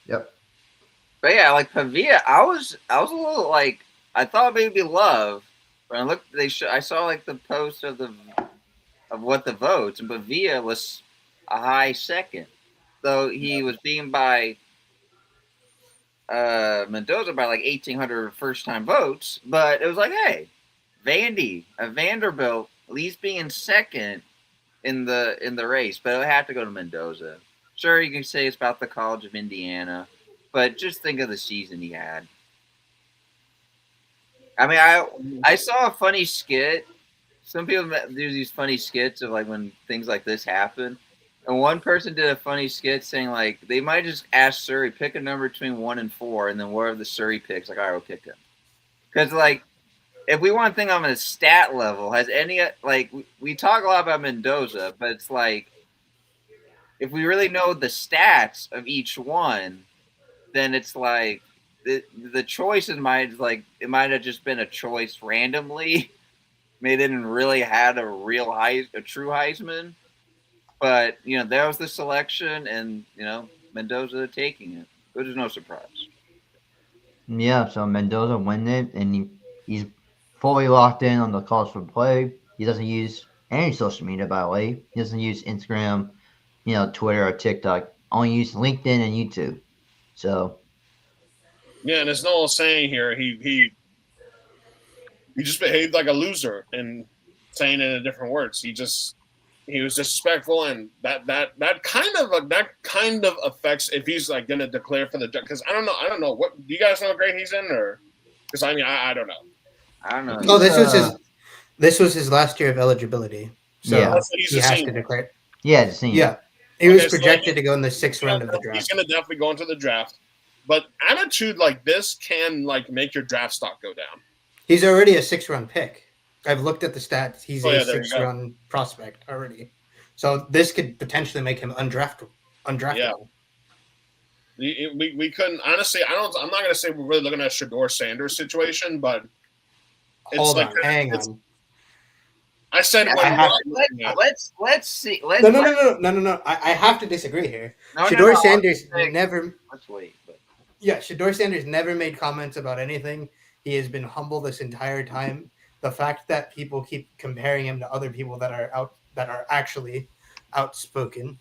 Speaker 1: Yep.
Speaker 3: But yeah, like Pavia, I was a little like I thought maybe Love, but I looked. I saw like the post of what the votes, and Pavia was a high second, though he was beaten by Mendoza by like 1,800 first-time votes. But it was like, hey, Vanderbilt, at least being second in the race, but it had to go to Mendoza. Sure, you can say it's about the College of Indiana, but just think of the season he had. I mean, I saw a funny skit. Some people do these funny skits of like when things like this happen. And one person did a funny skit saying like they might just ask Surrey, pick a number between 1 and 4, and then whatever the Surrey picks, like, all right, we'll pick him. Because like if we want to think on a stat level, has any like we talk a lot about Mendoza, but it's like if we really know the stats of each one, then it's like the choices might it might have just been a choice randomly. They didn't really had a true Heisman, but that was the selection, and Mendoza taking it, which is no surprise.
Speaker 1: Yeah, so Mendoza won it, and he's fully locked in on the college football play. He doesn't use any social media, by the way. He doesn't use Instagram, Twitter or TikTok. Only use LinkedIn and YouTube. So
Speaker 4: Yeah, and there's no saying here he just behaved like a loser, and saying it in different words. He was disrespectful, and that kind of affects if he's like going to declare for the judge. Because I don't know what do you guys know what grade he's in, or because I don't know.
Speaker 3: I don't know.
Speaker 2: Oh, this was his last year of eligibility, so
Speaker 1: Yeah.
Speaker 2: he has to declare.
Speaker 1: yeah, the senior.
Speaker 2: Yeah, he was projected to go in the 6th round of the draft.
Speaker 4: He's going to definitely go into the draft, but attitude like this can like make your draft stock go down.
Speaker 2: He's already a 6th round pick. I've looked at the stats. He's a
Speaker 4: there you
Speaker 2: 6th
Speaker 4: go.
Speaker 2: round prospect already. So this could potentially make him undraftable.
Speaker 4: Yeah. We couldn't honestly. I'm not going to say we're really looking at Shedeur Sanders' situation, but
Speaker 2: Hold on, hang on.
Speaker 4: I said
Speaker 3: let's see.
Speaker 2: No. I have to disagree here. Shedeur Sanders never.
Speaker 3: Let's wait. But.
Speaker 2: Yeah, Shedeur Sanders never made comments about anything. He has been humble this entire time. The fact that people keep comparing him to other people that are actually outspoken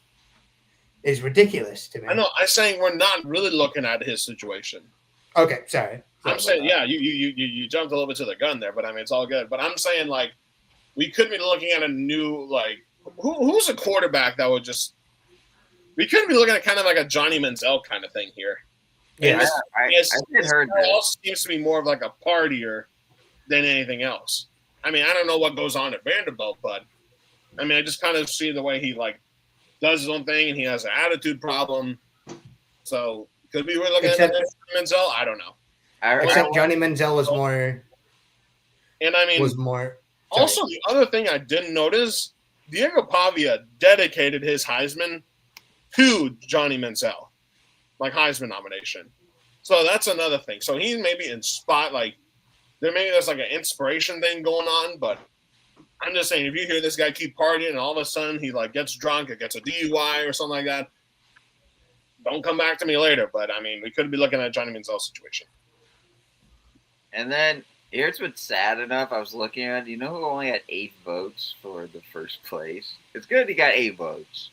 Speaker 2: is ridiculous to me.
Speaker 4: I know. I'm saying we're not really looking at his situation.
Speaker 2: Okay, sorry.
Speaker 4: I'm saying, yeah, you jumped a little bit to the gun there, but I mean, it's all good. But I'm saying, like, we could be looking at a new, like, who's a quarterback that would just – we could be looking at kind of like a Johnny Manziel kind of thing here.
Speaker 3: Yeah, I did heard that.
Speaker 4: It seems to be more of like a partier than anything else. I mean, I don't know what goes on at Vanderbilt, but I mean, I just kind of see the way he like does his own thing, and he has an attitude problem. So could we be looking at Manziel? I don't know.
Speaker 2: Except Johnny Manziel was more.
Speaker 4: And I mean,
Speaker 2: was more.
Speaker 4: Also, the other thing I didn't notice, Diego Pavia dedicated his Heisman to Johnny Manziel, like Heisman nomination. So that's another thing. So he maybe in spot like. Maybe there's like an inspiration thing going on, but I'm just saying if you hear this guy keep partying and all of a sudden he like gets drunk or gets a DUI or something like that, don't come back to me later. But I mean, we could be looking at Johnny Manziel's situation.
Speaker 3: And then here's what's sad enough. I was looking at, who only had 8 votes for the first place? It's good he got 8 votes.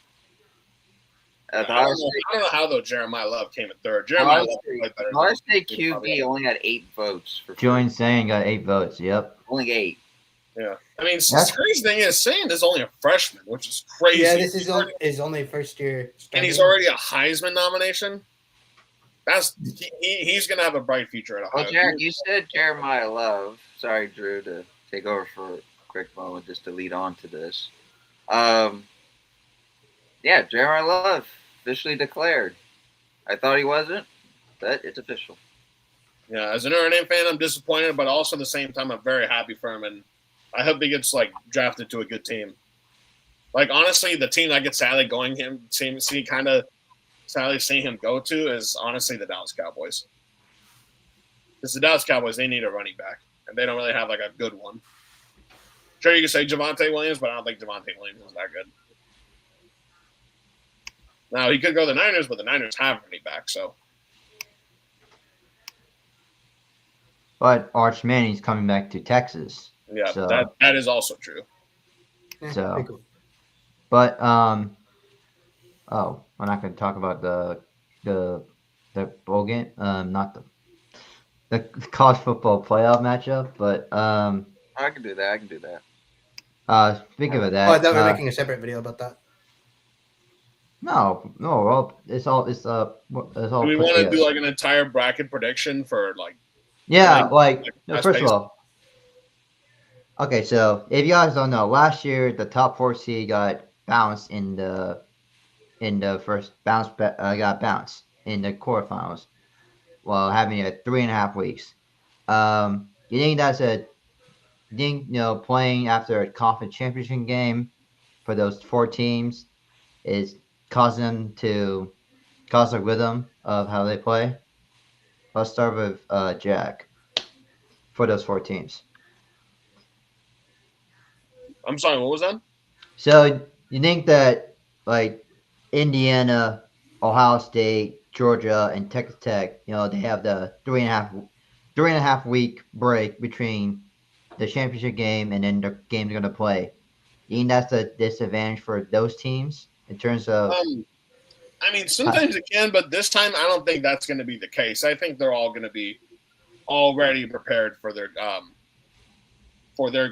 Speaker 4: I don't know how though Jeremiah Love came in third. Jeremiah Love played better.
Speaker 3: Ohio State QB only had 8 votes.
Speaker 1: Julian Sayin got 8 votes. Yep.
Speaker 3: Only 8.
Speaker 4: Yeah, I mean, the crazy thing is, Sayin is only a freshman, which is crazy.
Speaker 2: Yeah, this is his only first year,
Speaker 4: and he's already a Heisman nomination. He's gonna have a bright future at Ohio.
Speaker 3: Well, Jack, you said Jeremiah Love. Sorry, Drew, to take over for a quick moment just to lead on to this. Yeah, Jeremiah Love. Officially declared. I thought he wasn't, but it's official.
Speaker 4: Yeah, as an Notre Dame fan, I'm disappointed, but also at the same time, I'm very happy for him, and I hope he gets like drafted to a good team. Like honestly, the team I get sadly seeing him go to is honestly the Dallas Cowboys. Because the Dallas Cowboys, they need a running back, and they don't really have like a good one. Sure, you can say Javonte Williams, but I don't think Javonte Williams is that good. Now, he could go to the Niners, but the Niners have running back, so.
Speaker 1: But Arch Manning's coming back to Texas.
Speaker 4: Yeah,
Speaker 1: so,
Speaker 4: that is also true.
Speaker 1: So, but we're not going to talk about the bowl game, not the college football playoff matchup, but
Speaker 3: I can do that.
Speaker 1: Speaking of that,
Speaker 2: I thought we were making a separate video about that.
Speaker 1: No. Well, it's all.
Speaker 4: Do we want to do like an entire bracket prediction for like?
Speaker 1: Yeah, first of all, okay. So if you guys don't know, last year the top 4 seed got bounced in the first bounce. Got bounced in the quarterfinals, while having a 3.5 weeks. You think playing after a conference championship game for those 4 teams is causing them to cause a rhythm of how they play? Let's start with Jack for those 4 teams.
Speaker 4: I'm sorry, what was that?
Speaker 1: So you think that like Indiana, Ohio State, Georgia, and Texas Tech, they have the 3.5 week break between the championship game and then the game they're gonna play. You think that's a disadvantage for those teams in terms of
Speaker 4: I mean, sometimes it can, but this time I don't think that's going to be the case. I think they're all going to be already prepared for their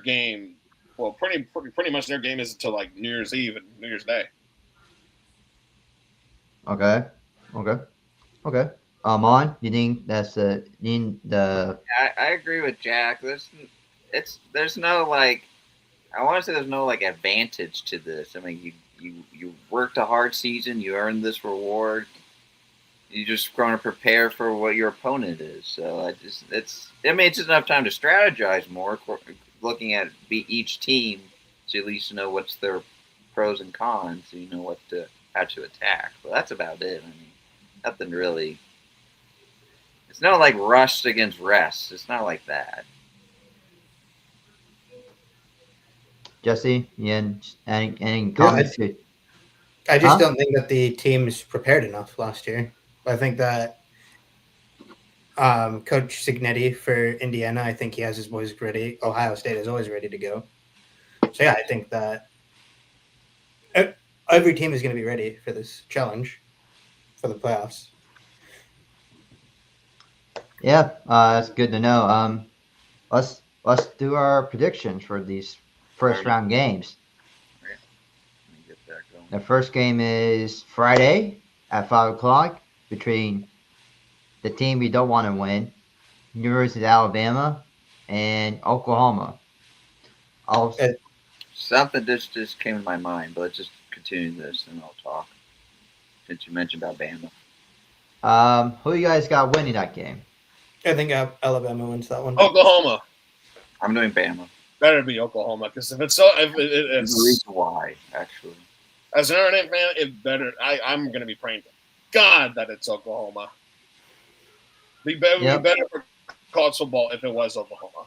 Speaker 4: game. Well, pretty much their game is until like New Year's Eve and New Year's Day.
Speaker 1: okay. Amon, you think that's the
Speaker 3: I agree with Jack. There's no like, I want to say there's no like advantage to this. I mean, you worked a hard season, you earned this reward. You just going to prepare for what your opponent is. So it's just enough time to strategize more, looking at each team, so at least you know what's their pros and cons, so you know how to attack. But that's about it. I mean, nothing really. It's not like rust against rest. It's not like that.
Speaker 1: Jesse, any comments?
Speaker 2: I just don't think that the team's prepared enough last year. I think that Coach Cignetti for Indiana, I think he has his boys ready. Ohio State is always ready to go. So, yeah, I think that every team is going to be ready for this challenge for the playoffs.
Speaker 1: Yeah, that's good to know. Let's do our predictions for these first round games.
Speaker 3: Let me get that going.
Speaker 1: The first game is Friday at 5:00 between the team we don't want to win, University of Alabama, and Oklahoma.
Speaker 3: Something just came to my mind, but let's just continue this and I'll talk. Since you mentioned Alabama.
Speaker 1: Who you guys got winning that game?
Speaker 2: I think Alabama wins that one.
Speaker 4: Oklahoma.
Speaker 3: I'm doing Bama.
Speaker 4: Better be Oklahoma, because if it's so, if
Speaker 3: There's a reason why, actually.
Speaker 4: as an Notre Dame fan, it better. I'm going to be praying to God that it's Oklahoma. Be better for college football if it was Oklahoma.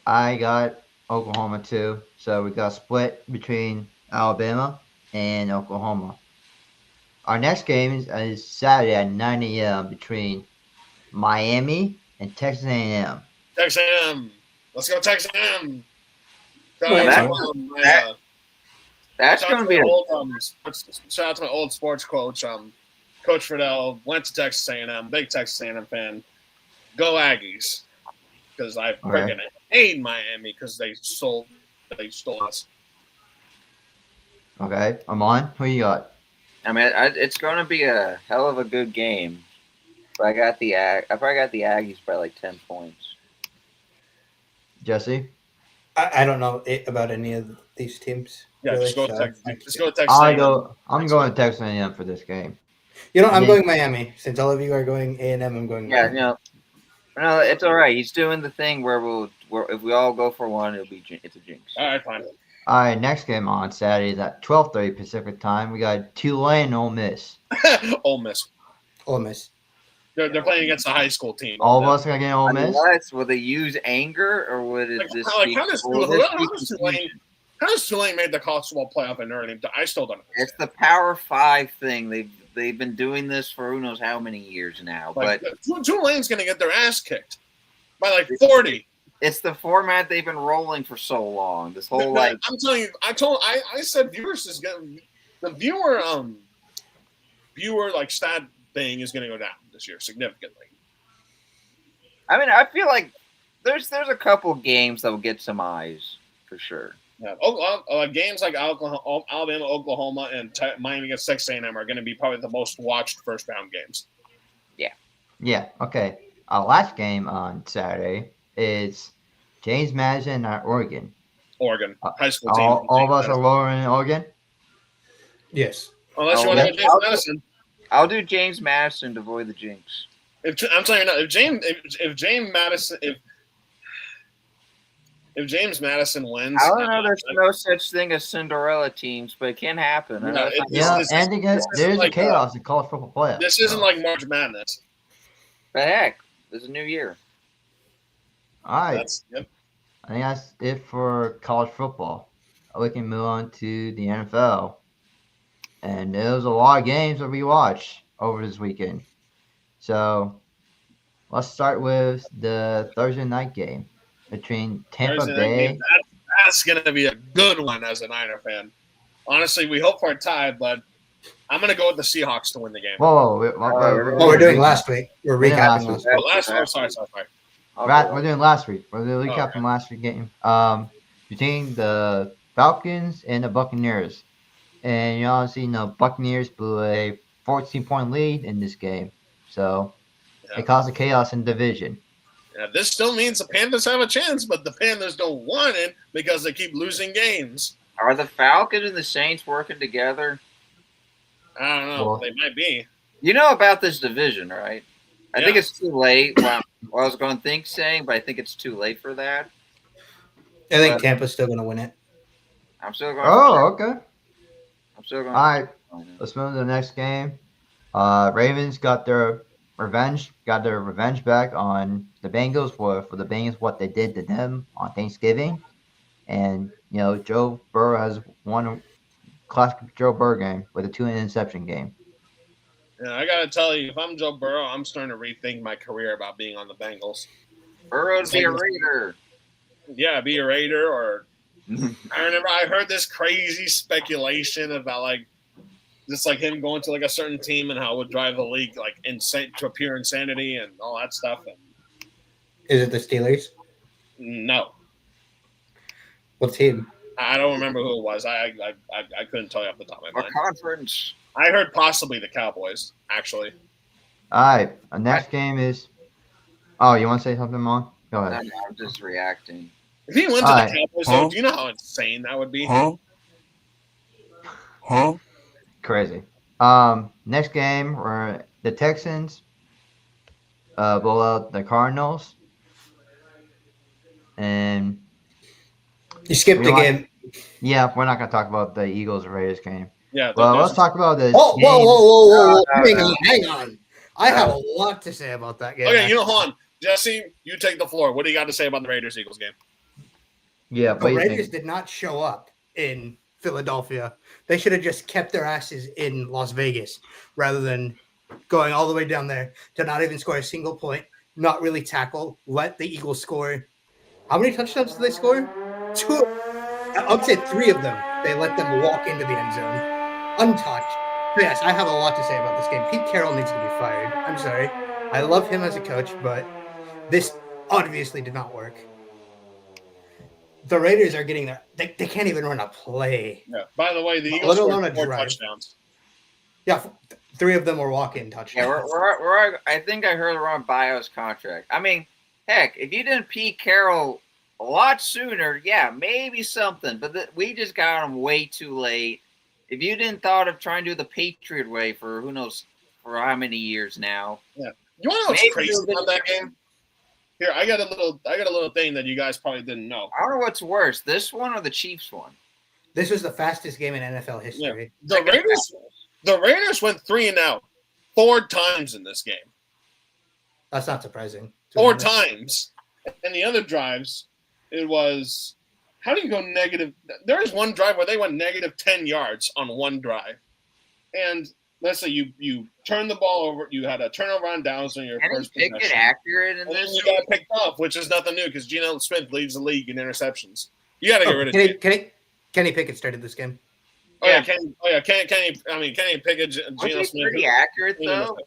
Speaker 1: I got Oklahoma too, so we got split between Alabama and Oklahoma. Our next game is Saturday at 9 a.m. between Miami and Texas A&M.
Speaker 4: Texas A&M. Let's go Texas A&M.
Speaker 3: That's going to be
Speaker 4: shout out to my old sports coach, Coach Friedel. Went to Texas A&M. Big Texas A&M fan. Go Aggies, because I freaking hate Miami because they stole us.
Speaker 1: Okay, Amon, who you got?
Speaker 3: I mean, it's going to be a hell of a good game. But I probably got the Aggies by like 10 points.
Speaker 1: Jesse?
Speaker 2: I don't know about any of these teams.
Speaker 4: Yeah,
Speaker 2: really,
Speaker 4: just go Texas. Just go Texas.
Speaker 1: I'm going to Texas A&M for this game.
Speaker 2: I'm going Miami. Since all of you are going A&M, I'm going Miami.
Speaker 3: Yeah, no, it's all right. He's doing the thing where if we all go for one, it's a jinx.
Speaker 4: All right, fine.
Speaker 1: All right, next game on Saturday is at 12:30 Pacific time. We got Tulane and Ole Miss.
Speaker 4: Ole Miss.
Speaker 2: Ole Miss.
Speaker 4: They're playing against a high school team.
Speaker 1: All of us are going to get Ole Miss?
Speaker 3: Will they use anger, or would it just
Speaker 4: how does Tulane made the college football playoff in Notre Dame? I still don't know.
Speaker 3: It's the Power 5 thing. They've been doing this for who knows how many years now.
Speaker 4: But Tulane's going to get their ass kicked by like 40.
Speaker 3: It's the format they've been rolling for so long. This whole
Speaker 4: I'm telling you, I said viewers is going the viewer like stat thing is going to go down this year significantly.
Speaker 3: I mean, I feel like there's a couple games that will get some eyes for sure.
Speaker 4: Yeah, games like Alabama, Oklahoma, and Miami against Texas A&M are going to be probably the most watched first round games.
Speaker 1: Yeah. Okay. Our last game on Saturday is James Madison at Oregon.
Speaker 4: High school team.
Speaker 1: All of us are lowering Oregon.
Speaker 2: Yes.
Speaker 4: Unless you want to go James Madison.
Speaker 3: I'll do James Madison to avoid the jinx.
Speaker 4: I'm telling you now, if James Madison wins,
Speaker 3: I don't know. There's no such thing as Cinderella teams, but it can happen.
Speaker 1: There's a chaos in college football playoffs.
Speaker 4: This isn't like March Madness.
Speaker 3: But heck, it's a new year.
Speaker 1: All right.
Speaker 4: That's yep.
Speaker 1: I think that's it for college football. We can move on to the NFL. And there was a lot of games that we watched over this weekend. So let's start with the Thursday night game between Tampa
Speaker 4: Thursday night game.
Speaker 1: Bay.
Speaker 4: That's going to be a good one as a Niner fan. Honestly, we hope for a tie, but I'm going to go with the Seahawks to win the game.
Speaker 1: Whoa,
Speaker 2: We're doing last week. We're
Speaker 1: We did
Speaker 2: recapping
Speaker 1: last
Speaker 2: last week.
Speaker 4: Sorry.
Speaker 1: We're doing last week. We're doing a recap from last week's game. Between the Falcons and the Buccaneers. And you obviously know Buccaneers blew a 14-point lead in this game. So it caused a chaos in division.
Speaker 4: Yeah, this still means the Panthers have a chance, but the Panthers don't want it because they keep losing games.
Speaker 3: Are the Falcons and the Saints working together?
Speaker 4: I don't know.
Speaker 1: Well,
Speaker 4: they might be.
Speaker 3: You know about this division, right? I think it's too late. Well, I was going to saying, but I think it's too late for that.
Speaker 2: I think Tampa's still going to win it.
Speaker 3: I'm still going.
Speaker 1: Okay.
Speaker 3: I'm still going.
Speaker 1: All right. Let's move to the next game. Ravens got their revenge back on the Bengals for the Bengals what they did to them on Thanksgiving. And, Joe Burrow has won a classic Joe Burrow game with a 2-interception game.
Speaker 4: Yeah, I got to tell you, if I'm Joe Burrow, I'm starting to rethink my career about being on the Bengals.
Speaker 3: Burrow'd be a Raider.
Speaker 4: Yeah, be a Raider or I heard this crazy speculation about just him going to a certain team and how it would drive the league insane to pure insanity and all that stuff. And
Speaker 2: Is it the Steelers?
Speaker 4: no,
Speaker 2: What team?
Speaker 4: I don't remember who it was. I couldn't tell you off the top of my
Speaker 3: Or
Speaker 4: mind.
Speaker 3: conference.
Speaker 4: I heard possibly the Cowboys, actually.
Speaker 1: All right. Our next game is. Oh, you want to say something, Mon? Go ahead.
Speaker 3: No, I'm just reacting.
Speaker 4: If he went to
Speaker 1: All right.
Speaker 4: the Cowboys, though, do you know how insane that would be?
Speaker 1: Crazy. Next game, were the Texans blow out the Cardinals. And
Speaker 2: You skipped the game.
Speaker 1: yeah, we're not going to talk about the Eagles Raiders game.
Speaker 4: Yeah.
Speaker 1: Well, let's talk about the
Speaker 2: Oh,
Speaker 1: game.
Speaker 2: whoa. Hang on. I have a lot to say about that game.
Speaker 4: Okay, hold on. Jesse, you take the floor. What do you got to say about the Raiders-Eagles game?
Speaker 1: Yeah,
Speaker 2: The
Speaker 1: what do you
Speaker 2: Raiders
Speaker 1: think?
Speaker 2: did not show up in Philadelphia. They should have just kept their asses in Las Vegas rather than going all the way down there to not even score a single point, not really tackle, let the Eagles score. How many touchdowns did they score? 2. I'd say 3 of them. They let them walk into the end zone untouched. So yes, I have a lot to say about this game. Pete Carroll needs to be fired. I'm sorry. I love him as a coach, but this obviously did not work. The Raiders are getting there. They can't even run a play.
Speaker 4: Yeah. By the way, the
Speaker 2: Let
Speaker 4: Eagles
Speaker 2: alone
Speaker 4: scored
Speaker 2: a
Speaker 4: 4
Speaker 2: drive.
Speaker 4: touchdowns.
Speaker 2: Yeah, 3 of them were walk-in touchdowns.
Speaker 3: Yeah, we're I think I heard we're on Bio's contract. I mean, heck, if you didn't Pete Carroll a lot sooner, yeah, maybe something. But we just got him way too late. If you didn't thought of trying to do the Patriot way for who knows for how many years now.
Speaker 4: Yeah. You want to know what's crazy about that game? Here, I got a little thing that you guys probably didn't know.
Speaker 3: I don't know what's worse, this one or the Chiefs one.
Speaker 2: This was the fastest game in NFL history.
Speaker 4: Yeah. The Raiders went 3-and-out 4 times in this game.
Speaker 2: That's not surprising.
Speaker 4: 4 times. And the other drives, it was how do you go negative? There is one drive where they went negative 10 yards on one drive. And let's say you turn the ball over, you had a turnover on downs on your first possession.
Speaker 3: Pick it accurate in
Speaker 4: And then
Speaker 3: this.
Speaker 4: you got picked off, which is nothing new because Geno Smith leads the league in interceptions. You got to get rid of
Speaker 2: Kenny Pickett started this game.
Speaker 4: Kenny Pickett,
Speaker 3: Was
Speaker 4: Geno
Speaker 3: he
Speaker 4: Smith.
Speaker 3: pretty accurate though?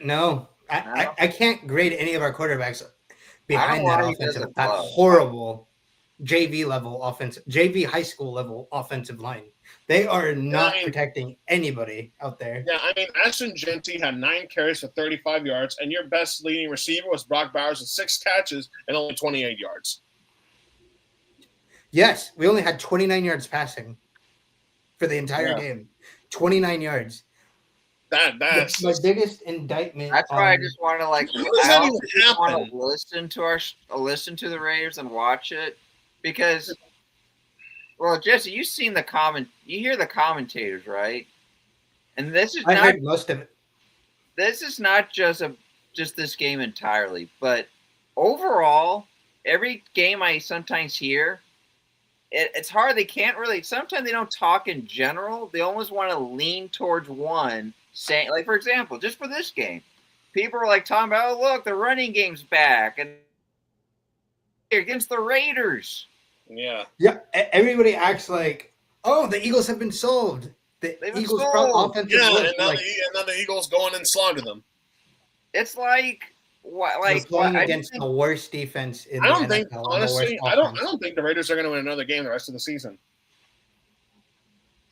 Speaker 2: No, I can't grade any of our quarterbacks behind
Speaker 3: I
Speaker 2: that
Speaker 3: don't know
Speaker 2: offensive,
Speaker 3: who
Speaker 2: that
Speaker 3: does it.
Speaker 2: horrible JV high school level offensive line. They are not protecting anybody out there.
Speaker 4: Yeah, I mean, Ashton Genty had 9 carries for 35 yards, and your best leading receiver was Brock Bowers with 6 catches and only 28 yards.
Speaker 2: Yes, we only had 29 yards passing for the entire game. 29 yards.
Speaker 4: That's
Speaker 2: my biggest indictment.
Speaker 3: That's why I just want to
Speaker 4: that even happen?
Speaker 3: listen to the Raiders and watch it because, well, Jesse, you've seen you hear the commentators, right? And this is
Speaker 2: I heard most of it.
Speaker 3: this is not just this game entirely, but overall, every game I sometimes hear, it's hard. They can't really. Sometimes they don't talk in general. They almost want to lean towards one, saying, like, for example, just for this game, people are like talking about, oh, look, the running game's back, and against the Raiders.
Speaker 4: Yeah.
Speaker 2: Yeah, everybody acts like, oh, the Eagles have been solved. The
Speaker 3: They've been
Speaker 2: Eagles'
Speaker 3: sold.
Speaker 2: offensive
Speaker 4: Yeah,
Speaker 2: look,
Speaker 4: and now,
Speaker 2: like,
Speaker 4: the Eagles go in and slaughter them.
Speaker 3: It's like what?
Speaker 2: they're
Speaker 3: Like
Speaker 2: playing
Speaker 3: what,
Speaker 2: against the worst defense in
Speaker 4: I
Speaker 2: the
Speaker 4: don't
Speaker 2: NFL.
Speaker 4: think,
Speaker 2: and the
Speaker 4: honestly,
Speaker 2: worst
Speaker 4: I
Speaker 2: offense.
Speaker 4: don't think the Raiders are going to win another game the rest of the season.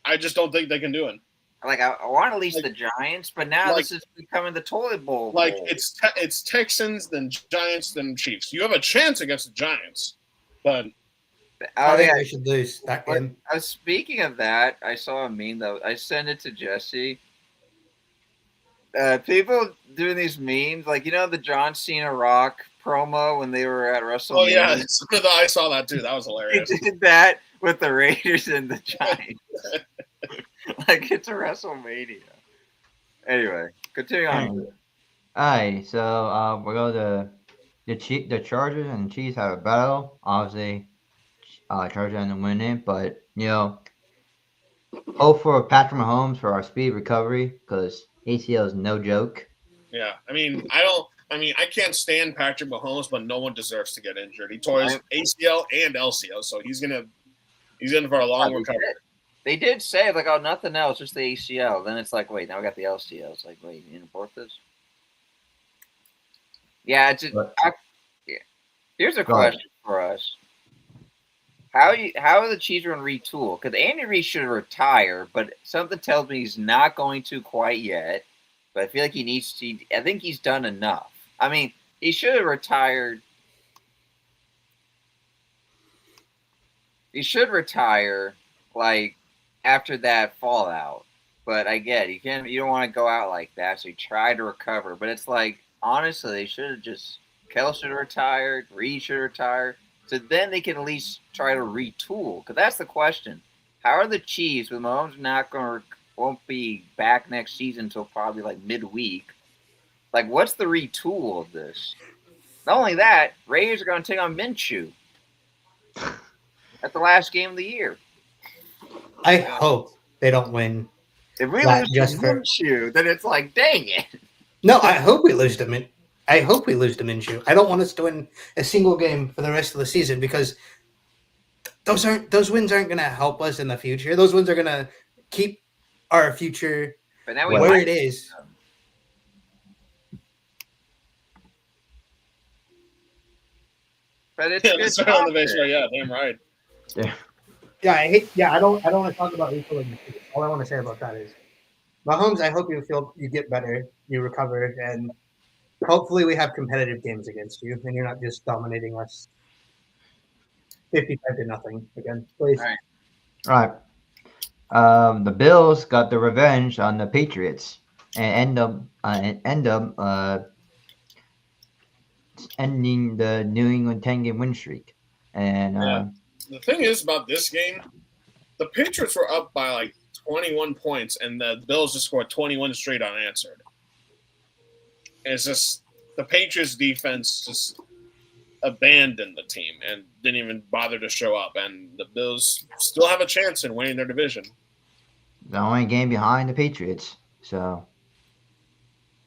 Speaker 4: I just don't think they can do it.
Speaker 3: Like I want at least
Speaker 4: Like-
Speaker 3: the Giants, but now
Speaker 4: like-
Speaker 3: this is becoming the toilet bowl.
Speaker 4: Like
Speaker 3: bowl.
Speaker 4: it's Texans, then Giants, then Chiefs. You have a chance against the Giants, but
Speaker 2: I
Speaker 3: oh
Speaker 2: think
Speaker 3: yeah.
Speaker 2: we should lose that game.
Speaker 3: Speaking of that, I saw a meme though. I sent it to Jesse. People doing these memes, like the John Cena Rock promo when they were at WrestleMania.
Speaker 4: oh yeah, I saw that too. That was
Speaker 3: He
Speaker 4: hilarious.
Speaker 3: did that with the Raiders and the Giants. Like it's a WrestleMania. Anyway, continue on.
Speaker 1: Alright, so we're going to the Chargers and the Chiefs have a battle. Obviously, Chargers end up winning, but hope for Patrick Mahomes for our speed recovery because ACL is no joke.
Speaker 4: Yeah, I can't stand Patrick Mahomes, but no one deserves to get injured. He tore his ACL and LCL, so he's in for a long recovery.
Speaker 3: They did say like, oh, nothing else, just the ACL. Then it's like, wait, now we got the LCL. It's like, wait, you didn't report this? Yeah, here's a question for us. How are the Chiefs going to retool? Because Andy Reid should retire, but something tells me he's not going to quite yet. But I feel like he needs to. I think he's done enough. I mean, he should have retired. He should retire like after that fallout. But I get you don't want to go out like that. So he tried to recover, but it's like honestly, they should have just Kell should have retired, Reed should have retired. So then they can at least try to retool. Because that's the question. How are the Chiefs, with Mahomes won't be back next season until probably like midweek? Like, what's the retool of this? Not only that, Raiders are going to take on Minshew at the last game of the year.
Speaker 2: I hope they don't win.
Speaker 3: If we
Speaker 2: Not
Speaker 3: lose to
Speaker 2: just for-
Speaker 3: Minshew, then it's like, dang it.
Speaker 2: No, I hope we lose to Minshew. I don't want us to win a single game for the rest of the season because those wins aren't going to help us in the future. Those wins are going to keep our future
Speaker 3: But now we
Speaker 2: where
Speaker 3: might-
Speaker 2: it is.
Speaker 3: But it's
Speaker 4: Yeah,
Speaker 3: good
Speaker 4: that's right on the base.
Speaker 3: talk.
Speaker 4: Yeah, damn right.
Speaker 2: I don't want to talk about refilling. All I want to say about that is, Mahomes, I hope you get better, you recover, and hopefully we have competitive games against you, and you're not just dominating us 55-0 again, please.
Speaker 3: All right.
Speaker 1: Alright. The Bills got the revenge on the Patriots and end up ending the New England 10-game win streak. And
Speaker 4: Yeah. The thing is about this game, the Patriots were up by like 21 points, and the Bills just scored 21 straight unanswered. And it's just the Patriots defense just abandoned the team and didn't even bother to show up. And the Bills still have a chance in winning their division.
Speaker 1: the only game behind the Patriots. So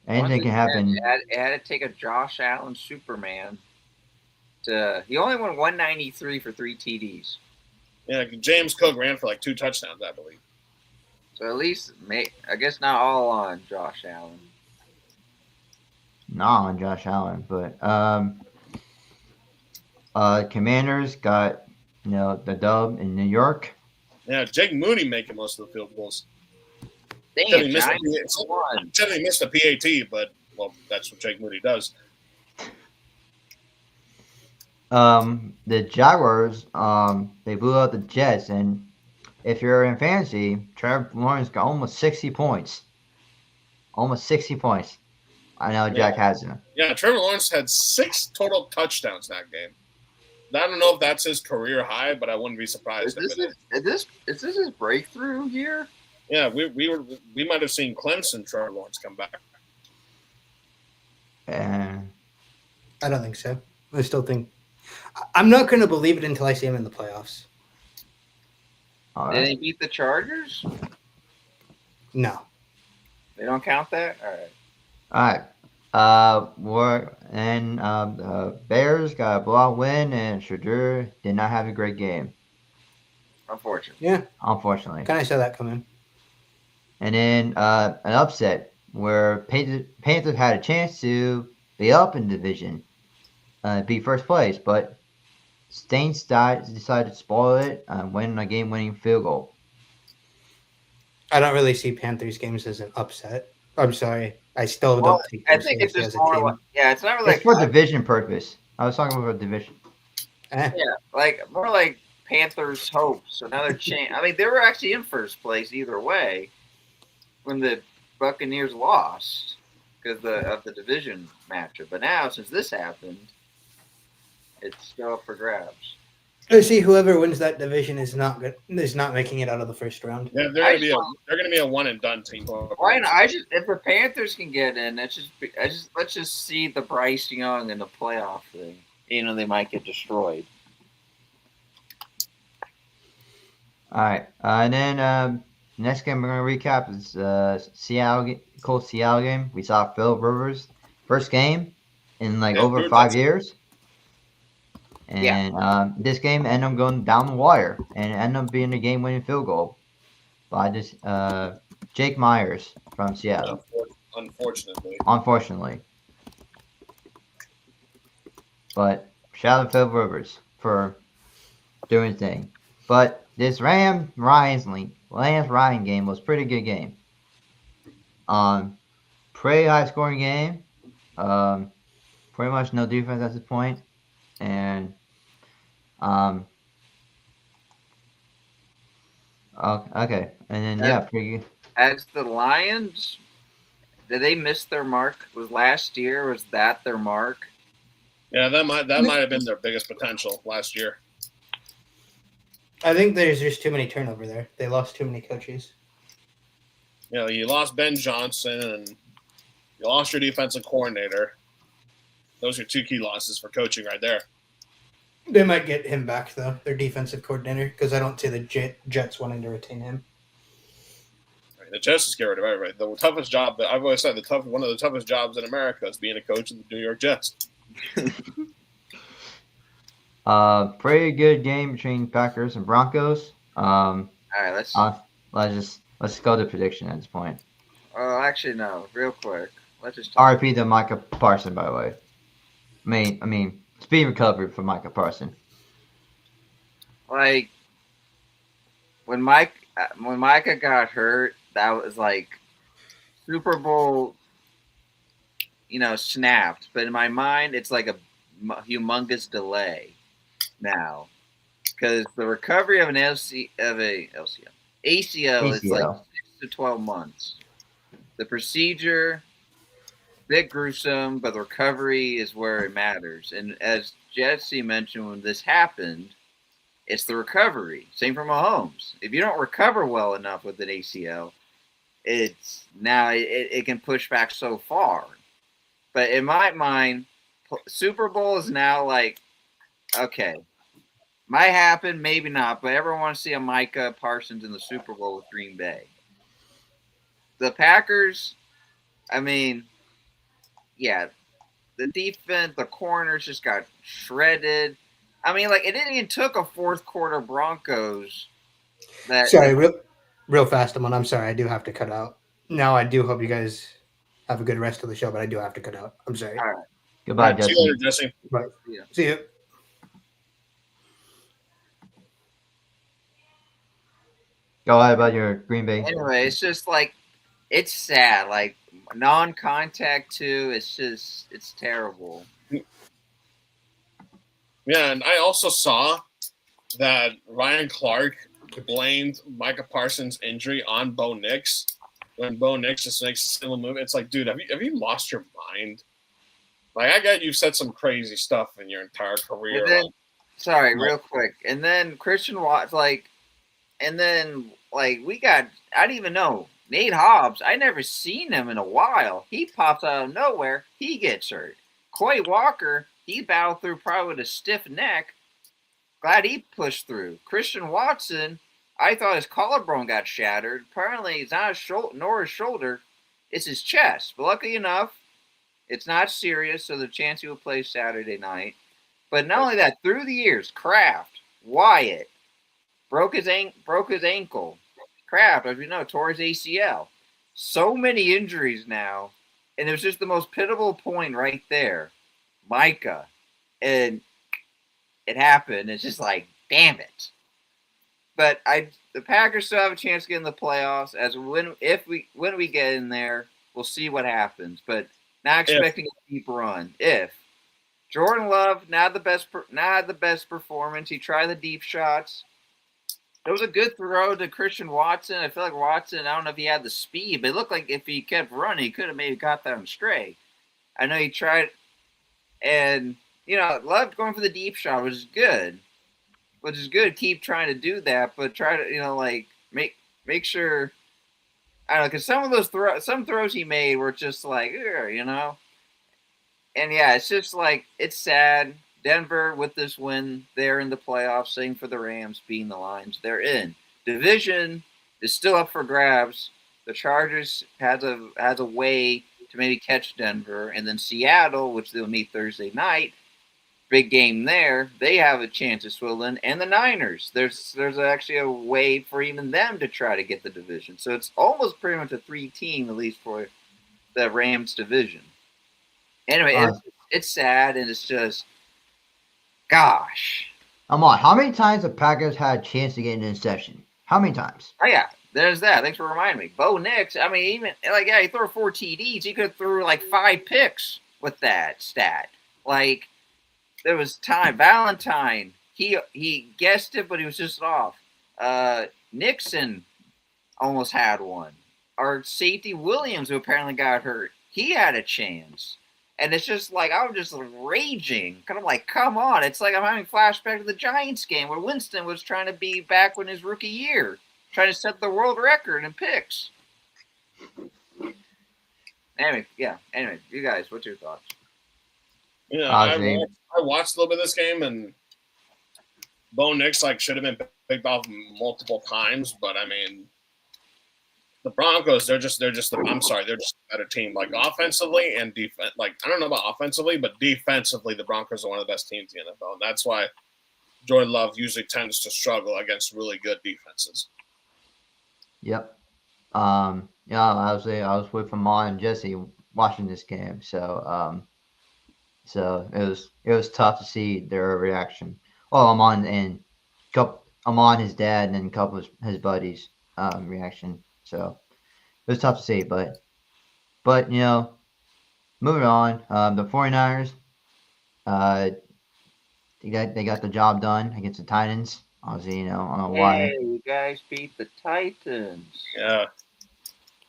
Speaker 1: anything
Speaker 3: Once
Speaker 1: can happen.
Speaker 3: It had to take a Josh Allen Superman. He only won 193 for 3 TDs.
Speaker 4: Yeah, James Cook ran for like 2 touchdowns, I believe.
Speaker 3: So at least, I guess not all on Josh Allen.
Speaker 1: Not on Josh Allen, but Commanders got the dub in New York.
Speaker 4: Yeah, Jake Mooney making most of the field goals.
Speaker 3: Dang
Speaker 4: Said
Speaker 3: it,
Speaker 4: he missed
Speaker 3: Giants
Speaker 4: the
Speaker 3: won.
Speaker 4: Said he missed the PAT, but well, that's what Jake Mooney does.
Speaker 1: The Jaguars, they blew out the Jets, and if you're in fantasy, Trevor Lawrence got almost 60 points. Almost 60 points. I know Jack has him.
Speaker 4: Yeah, Trevor Lawrence had 6 total touchdowns that game. I don't know if that's his career high, but I wouldn't be surprised if it is.
Speaker 3: Is this his breakthrough year?
Speaker 4: Yeah, we might have seen Clemson Trevor Lawrence come back.
Speaker 1: And
Speaker 2: I don't think so. I still think I'm not going to believe it until I see him in the playoffs.
Speaker 1: all
Speaker 3: Did
Speaker 1: right.
Speaker 3: they beat the Chargers?
Speaker 2: No.
Speaker 3: They don't count that. All right.
Speaker 1: All right. Bears got a blowout win, and Shadur did not have a great game,
Speaker 3: Unfortunately.
Speaker 2: Yeah.
Speaker 1: unfortunately.
Speaker 2: Kind of saw that coming.
Speaker 1: And then an upset where Panthers had a chance to be up in the division, be first place, but Staines decided to spoil it, win a game-winning field goal.
Speaker 2: I don't really see Panthers games as an upset. I'm sorry. I still
Speaker 3: Well,
Speaker 2: don't take
Speaker 3: I
Speaker 2: them
Speaker 3: think it's
Speaker 2: seriously
Speaker 3: just
Speaker 2: as a
Speaker 3: more
Speaker 2: team.
Speaker 3: like, yeah, it's not really
Speaker 1: It's for division purpose. I was talking about division.
Speaker 2: Eh.
Speaker 3: yeah, like more like Panthers' hopes, another chance. I mean, they were actually in first place either way when the Buccaneers lost because of the division matchup. But now, since this happened, it's still up for grabs.
Speaker 2: I see whoever wins that division is not good. Is not making it out of the first round.
Speaker 4: Yeah, they're gonna be a one and done team.
Speaker 3: Why not? I just if the Panthers can get in, let's just see the Bryce Young in the playoff thing. You know, they might get destroyed.
Speaker 1: All right. And then next game we're going to recap is Colts Seattle game. We saw Philip Rivers first game in over 5 years. And this game ended up going down the wire and ended up being a game-winning field goal by this Jake Myers from Seattle. Unfortunately. But shout out to Philip Rivers for doing his thing. But this Ryan game was a pretty good game. Pretty high scoring game. Pretty much no defense at this point. And okay. And then pretty good.
Speaker 3: As the Lions, did they miss their mark? Was last year, was that their mark?
Speaker 4: Yeah, that might have been their biggest potential last year.
Speaker 2: I think there's just too many turnover there. They lost too many coaches.
Speaker 4: You know, you lost Ben Johnson and you lost your defensive coordinator. Those are two key losses for coaching right there.
Speaker 2: They might get him back though, their defensive coordinator, because I don't see the Jets wanting to retain him.
Speaker 4: The Jets is get rid of everybody. The toughest job that I've always said, one of the toughest jobs in America is being a coach of the New York Jets.
Speaker 1: Pretty good game between Packers and Broncos.
Speaker 3: All right,
Speaker 1: let's go to prediction at this point.
Speaker 3: Oh, actually, no. Real quick, let's just.
Speaker 1: RIP to Micah Parsons, by the way. I mean, speed recovery for Micah Parsons.
Speaker 3: Like when Micah got hurt, that was like Super Bowl, snapped. But in my mind, it's like a humongous delay now, because the recovery of an ACL is like 6 to 12 months. The procedure, bit gruesome, but the recovery is where it matters. And as Jesse mentioned, when this happened, it's the recovery. Same for Mahomes. If you don't recover well enough with an ACL, it's now it can push back so far. But in my mind, Super Bowl is now like, okay, might happen, maybe not, but everyone wants to see a Micah Parsons in the Super Bowl with Green Bay. The Packers, I mean, yeah, the defense, the corners just got shredded. I mean, like, it didn't even took a fourth quarter Broncos.
Speaker 2: Sorry, real fast, I'm sorry. I do have to cut out. Now, I do hope you guys have a good rest of the show, but I do have to cut out. I'm sorry.
Speaker 3: All right.
Speaker 1: Goodbye,
Speaker 4: See you later, Jesse.
Speaker 2: Bye.
Speaker 3: Yeah.
Speaker 2: See you.
Speaker 1: Go ahead about your Green Bay.
Speaker 3: Anyway, it's just like, it's sad. Like, non-contact too. It's terrible.
Speaker 4: Yeah, and I also saw that Ryan Clark blamed Micah Parsons' injury on Bo Nix when Bo Nix just makes a similar move. It's like, dude, have you lost your mind? Like, I get you've said some crazy stuff in your entire career.
Speaker 3: And then, real quick. And then Christian Watts, we got, I don't even know. Nate Hobbs, I never seen him in a while. He pops out of nowhere. He gets hurt. Coy Walker, he battled through probably with a stiff neck. Glad he pushed through. Christian Watson, I thought his collarbone got shattered. Apparently, it's not his shoulder, nor his shoulder. It's his chest. But luckily enough, it's not serious, so the chance he will play Saturday night. But not only that, through the years, Kraft, Wyatt, broke his ankle. Kraft, as we know, tore his ACL. So many injuries now, and it was just the most pitiable point right there. Micah, and it happened. It's just like, damn it. But the Packers still have a chance to get in the playoffs. When we get in there, we'll see what happens. But not expecting a deep run. If Jordan Love not the best performance, he tried the deep shots. It was a good throw to Christian Watson. I feel like Watson, I don't know if he had the speed, but it looked like if he kept running, he could have maybe got that on straight. I know he tried, and loved going for the deep shot, which is good. Keep trying to do that, but try to make sure. I don't know, because some of those some throws he made were just like, and yeah, it's just like it's sad. Denver with this win, they're in the playoffs. Same for the Rams, beating the Lions. They're in. Division is still up for grabs. The Chargers has a way to maybe catch Denver, and then Seattle, which they'll meet Thursday night. Big game there. They have a chance of swirling, and the Niners. There's actually a way for even them to try to get the division. So it's almost pretty much a 3-team, at least for the Rams division. Anyway, it's sad, and it's just, gosh.
Speaker 1: Amon, how many times the Packers had a chance to get in this session? How many times?
Speaker 3: Oh, yeah. There's that. Thanks for reminding me. Bo Nix, I mean, even, he threw 4 TDs. He could have threw, 5 picks with that stat. There was time. Valentine, he guessed it, but he was just off. Nixon almost had one. Our safety Williams, who apparently got hurt, he had a chance. And it's just I was just raging. Kind of come on. It's like I'm having flashback to the Giants game where Winston was trying to be back in his rookie year, trying to set the world record in picks. Anyway, you guys, what's your thoughts?
Speaker 4: Yeah, I watched a little bit of this game, and Bo Nix should have been picked off multiple times, but I mean, the Broncos, they're just a better team. Offensively and defense. I don't know about offensively, but defensively, the Broncos are one of the best teams in the NFL. And that's why Jordan Love usually tends to struggle against really good defenses.
Speaker 1: Yep. I was with Amon and Jesse watching this game, so it was tough to see their reaction. Well, Amon, his dad, and then a couple of his buddies' reaction. So it was tough to see, but moving on, the 49ers, they got the job done against the Titans. Obviously, I don't know why.
Speaker 3: Hey, you guys beat the Titans.
Speaker 4: Yeah.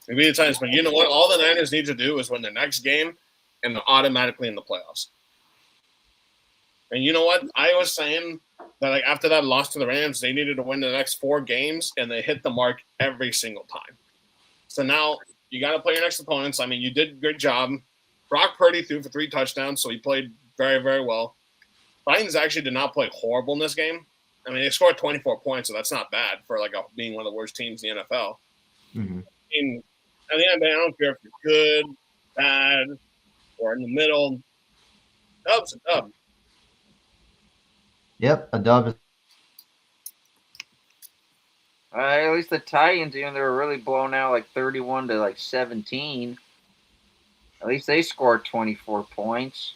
Speaker 4: We beat the Titans, but you know what? All the Niners need to do is win their next game, and they're automatically in the playoffs. And you know what? I was saying that after that loss to the Rams, they needed to win the next 4 games, and they hit the mark every single time. So now you got to play your next opponents. I mean, you did a good job. Brock Purdy threw for 3 touchdowns, so he played very, very well. Titans actually did not play horrible in this game. I mean, they scored 24 points, so that's not bad for being one of the worst teams in the NFL.
Speaker 1: Mm-hmm.
Speaker 4: I mean, at the end of the day, I don't care if you're good, bad, or in the middle. Dub's a dub.
Speaker 1: Yep, a dub.
Speaker 3: At least the Titans, they were really blown out 31 to 17. At least they scored 24 points.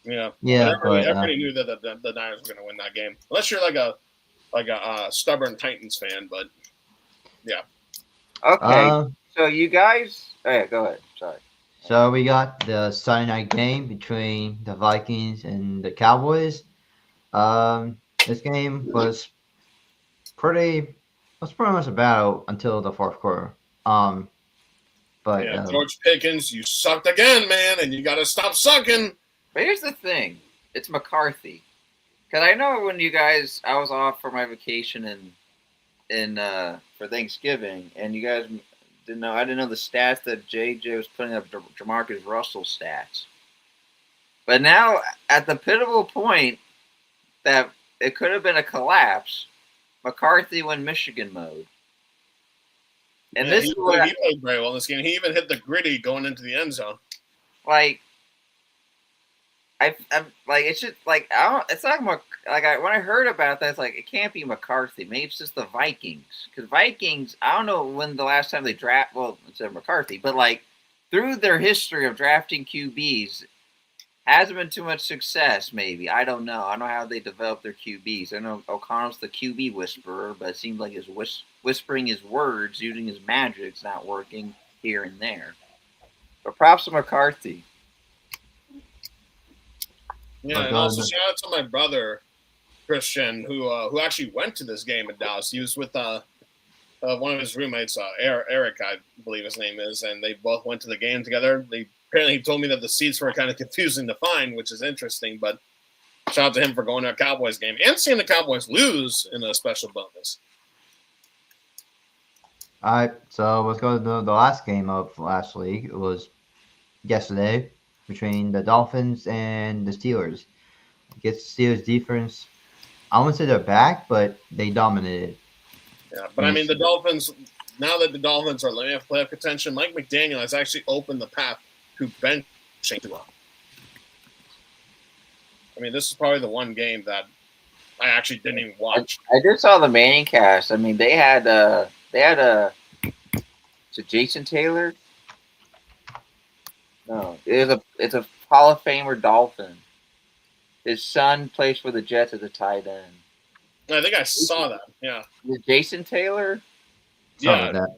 Speaker 4: Yeah.
Speaker 1: Yeah.
Speaker 4: Everybody knew that the Niners were going to win that game, unless you're a stubborn Titans fan. But yeah.
Speaker 3: Okay. So you guys, go ahead. Sorry.
Speaker 1: So we got the Sunday night game between the Vikings and the Cowboys. This game was pretty much a battle until the fourth quarter. But
Speaker 4: George Pickens, you sucked again, man, and you got to stop sucking.
Speaker 3: But here's the thing: it's McCarthy. Because I know when I was off for my vacation for Thanksgiving, and you guys I didn't know the stats that JJ was putting up. Jamarcus Russell stats. But now, at the pivotal point that it could have been a collapse, McCarthy went Michigan mode. And
Speaker 4: Yeah,
Speaker 3: this
Speaker 4: he played very well in this game. He even hit the gritty going into the end zone.
Speaker 3: Like, I'm like, it's just like I don't. It's not when I heard about that, it's like it can't be McCarthy. Maybe it's just the Vikings, because Vikings. I don't know when the last time they draft. Well, it's McCarthy, but like through their history of drafting QBs, hasn't been too much success. Maybe I don't know. I don't know how they develop their QBs. I know O'Connell's the QB whisperer, but it seems like his whispering his words, using his magic's not working here and there. But props to McCarthy.
Speaker 4: Yeah, and also shout out to my brother Christian, who actually went to this game in Dallas. He was with one of his roommates, Eric, I believe his name is, and they both went to the game together. Apparently, he told me that the seats were kind of confusing to find, which is interesting. But shout out to him for going to a Cowboys game and seeing the Cowboys lose in a special bonus.
Speaker 1: All right, so let's go to the last game of last week. It was yesterday between the Dolphins and the Steelers. I guess the Steelers defense, I wouldn't say they're back, but they dominated.
Speaker 4: Yeah, but I mean, the Dolphins, now that the Dolphins are in playoff contention, Mike McDaniel has actually opened the path to benching Tua. I mean, this is probably the one game that I actually didn't even watch.
Speaker 3: I just saw the Manning cast. I mean, they had is it Jason Taylor? No, it's a Hall of Famer Dolphin. His son plays for the Jets as a tight end.
Speaker 4: I think I saw that. Yeah.
Speaker 3: Is it Jason Taylor?
Speaker 4: Yeah.
Speaker 1: That.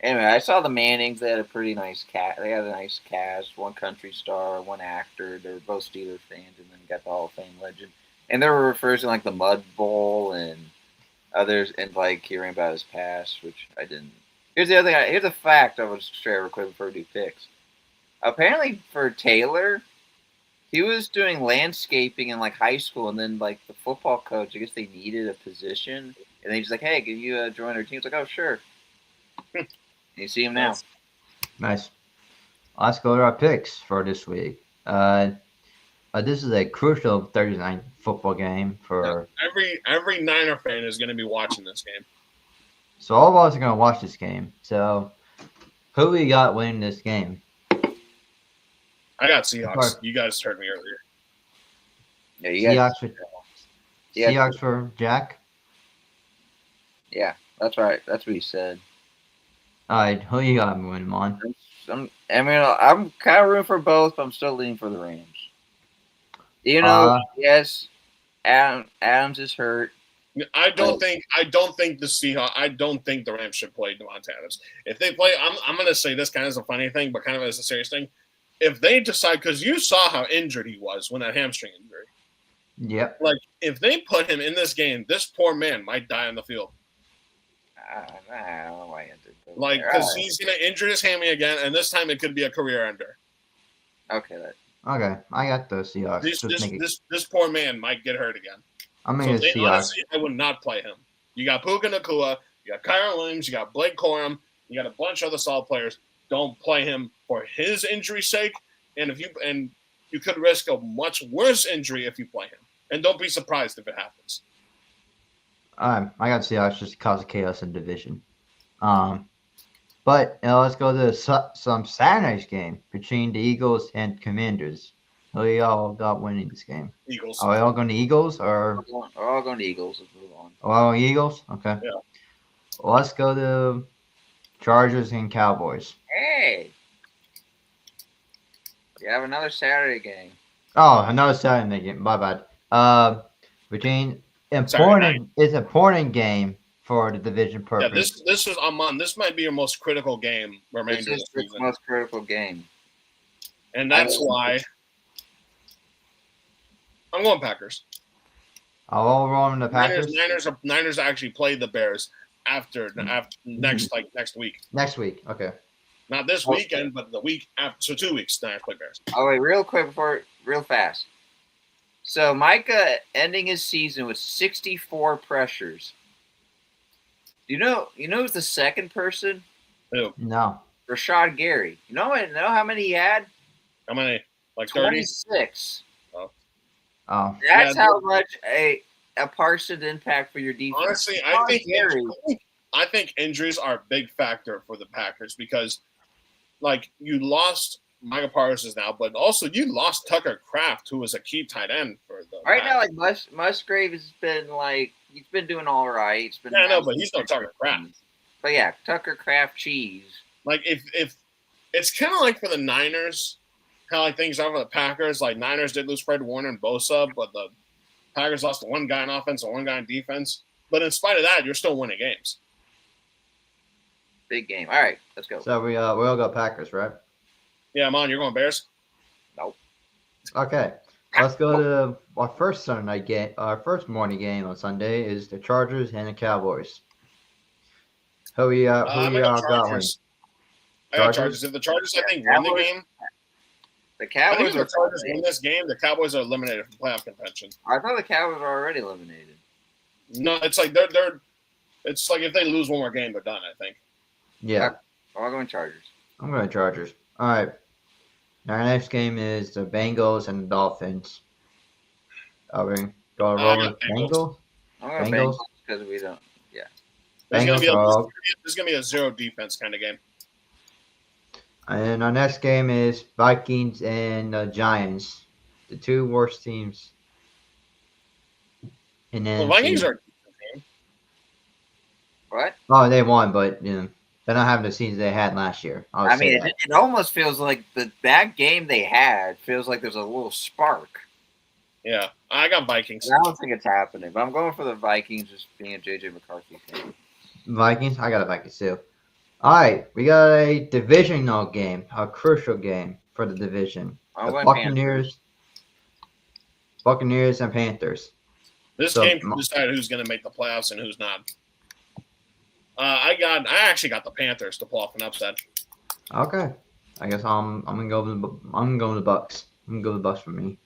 Speaker 3: Anyway, I saw the Mannings. They had a pretty nice cast. They had a nice cast. One country star, one actor. They were both Steelers fans, and then got the Hall of Fame legend. And there were refers to like the Mud Bowl and others, and like hearing about his past, which I didn't. Here's the other thing. Here's a fact I was share real quick before we do picks. Apparently, for Taylor, he was doing landscaping in like high school, and then like the football coach, I guess they needed a position, and they just like, hey, can you join our team? It's like, oh, sure. You see him now.
Speaker 1: Nice. Let's go to our picks for this week. This is a crucial Thursday night football game for
Speaker 4: every Niner fan is going to be watching this game.
Speaker 1: So all of us are going to watch this game. So who we got winning this game?
Speaker 4: I got Seahawks. You guys heard me earlier.
Speaker 3: Yeah, you got
Speaker 1: Seahawks for Jack.
Speaker 3: Yeah, that's right. That's what he said.
Speaker 1: All right, who you got winning, Mon?
Speaker 3: I'm kind of rooting for both, but I'm still leaning for the Rams. Yes, Adams is hurt.
Speaker 4: I don't think the Seahawks. I don't think the Rams should play Devontae Adams. If they play, I'm going to say this kind of as a funny thing, but kind of as a serious thing. If they decide, because you saw how injured he was when that hamstring injury.
Speaker 1: Yep.
Speaker 4: Like if they put him in this game, this poor man might die on the field.
Speaker 3: I don't know why he did that.
Speaker 4: Like because he's going to injure his hammy again, and this time it could be a career ender.
Speaker 3: Okay.
Speaker 1: Okay, I got the Seahawks.
Speaker 4: This poor man might get hurt again.
Speaker 1: I'm going to Seahawks.
Speaker 4: Honestly, I would not play him. You got Puka Nacua, you got Kyron Williams, you got Blake Corum, you got a bunch of other solid players. Don't play him for his injury's sake, and you could risk a much worse injury if you play him. And don't be surprised if it happens.
Speaker 1: I got Seahawks just to cause chaos in division. But let's go to some Saturday's game between the Eagles and Commanders. Who y'all got winning this game?
Speaker 4: Eagles.
Speaker 1: Are we all going to Eagles or?
Speaker 3: We're all going to Eagles. Let's move on.
Speaker 1: All Eagles? Okay.
Speaker 4: Yeah.
Speaker 1: Well, let's go to Chargers and Cowboys.
Speaker 3: Hey. You have another Saturday game.
Speaker 1: Oh, another Saturday game. My bad. Between important game for the division purpose.
Speaker 4: Yeah, this is this might be your most critical game remainder of the season.
Speaker 3: The most critical game.
Speaker 4: And that's why I'm going Packers.
Speaker 1: I'll roll in the Packers.
Speaker 4: Niners actually play the Bears after next week.
Speaker 1: Next week, okay.
Speaker 4: Not this weekend, but the week after. So 2 weeks, Niners play Bears.
Speaker 3: Oh wait, real fast. So Micah ending his season with 64 pressures. You know who's the second person
Speaker 4: Who?
Speaker 1: No.
Speaker 3: Rashad Gary. You know what? Know how many he had?
Speaker 4: How many? Like 30?
Speaker 3: 26.
Speaker 1: Oh.
Speaker 3: That's
Speaker 4: Yeah,
Speaker 3: how much a Parsons impact for your defense.
Speaker 4: Honestly, I think injuries are a big factor for the Packers because, like, you lost Micah Parsons now, but also you lost Tucker Kraft, who was a key tight end for the
Speaker 3: Right now,
Speaker 4: Packers.
Speaker 3: like Musgrave has been like he's been doing all right. He's been
Speaker 4: Yeah, I know, but he's no Tucker Kraft.
Speaker 3: But yeah, Tucker Kraft cheese.
Speaker 4: Like if it's kind of like for the Niners, how like things are for the Packers. Like Niners did lose Fred Warner and Bosa, but the Packers lost one guy in offense and one guy in defense. But in spite of that, you're still winning games.
Speaker 3: Big game. All right, let's go.
Speaker 1: So we all got Packers, right?
Speaker 4: Yeah, Mon, you're going Bears?
Speaker 3: Nope.
Speaker 1: Okay. Let's go to our first Sunday night game. Our first morning game on Sunday is the Chargers and the Cowboys. Who we got winning?
Speaker 4: Chargers. I got Chargers. If the Chargers, I think, win the game.
Speaker 3: The
Speaker 4: I think
Speaker 3: Cowboys
Speaker 4: if the Chargers win this game, the Cowboys are eliminated from playoff contention.
Speaker 3: I thought the Cowboys were already eliminated.
Speaker 4: No, it's like they're. It's like if they lose one more game, they're done. I think.
Speaker 1: Yeah.
Speaker 3: I'm going Chargers.
Speaker 1: I'm going Chargers. All right. Our next game is the Bengals and the Dolphins. Are we going to roll with Bengals?
Speaker 3: I'm going
Speaker 1: Bengals?
Speaker 3: Bengals because we don't. Yeah.
Speaker 4: There's
Speaker 1: Bengals
Speaker 4: gonna be a zero defense kind of game.
Speaker 1: And our next game is Vikings and Giants, the two worst teams. And
Speaker 4: The
Speaker 1: then
Speaker 4: Vikings are.
Speaker 3: What?
Speaker 1: oh, they won, but you know they're not having the season they had last year.
Speaker 3: I mean, it almost feels like that game they had feels like there's a little spark.
Speaker 4: Yeah, I got Vikings.
Speaker 3: I don't think it's happening, but I'm going for the Vikings just being a JJ McCarthy fan.
Speaker 1: Vikings. I got a Vikings too. All right, we got a divisional game, a crucial game for the division.
Speaker 3: I'm
Speaker 1: The
Speaker 3: going
Speaker 1: Buccaneers and Panthers.
Speaker 4: This game can decide who's going to make the playoffs and who's not. I actually got the Panthers to pull off an upset.
Speaker 1: Okay, I guess I'm gonna go with the Bucks. I'm gonna go with the Bucks for me.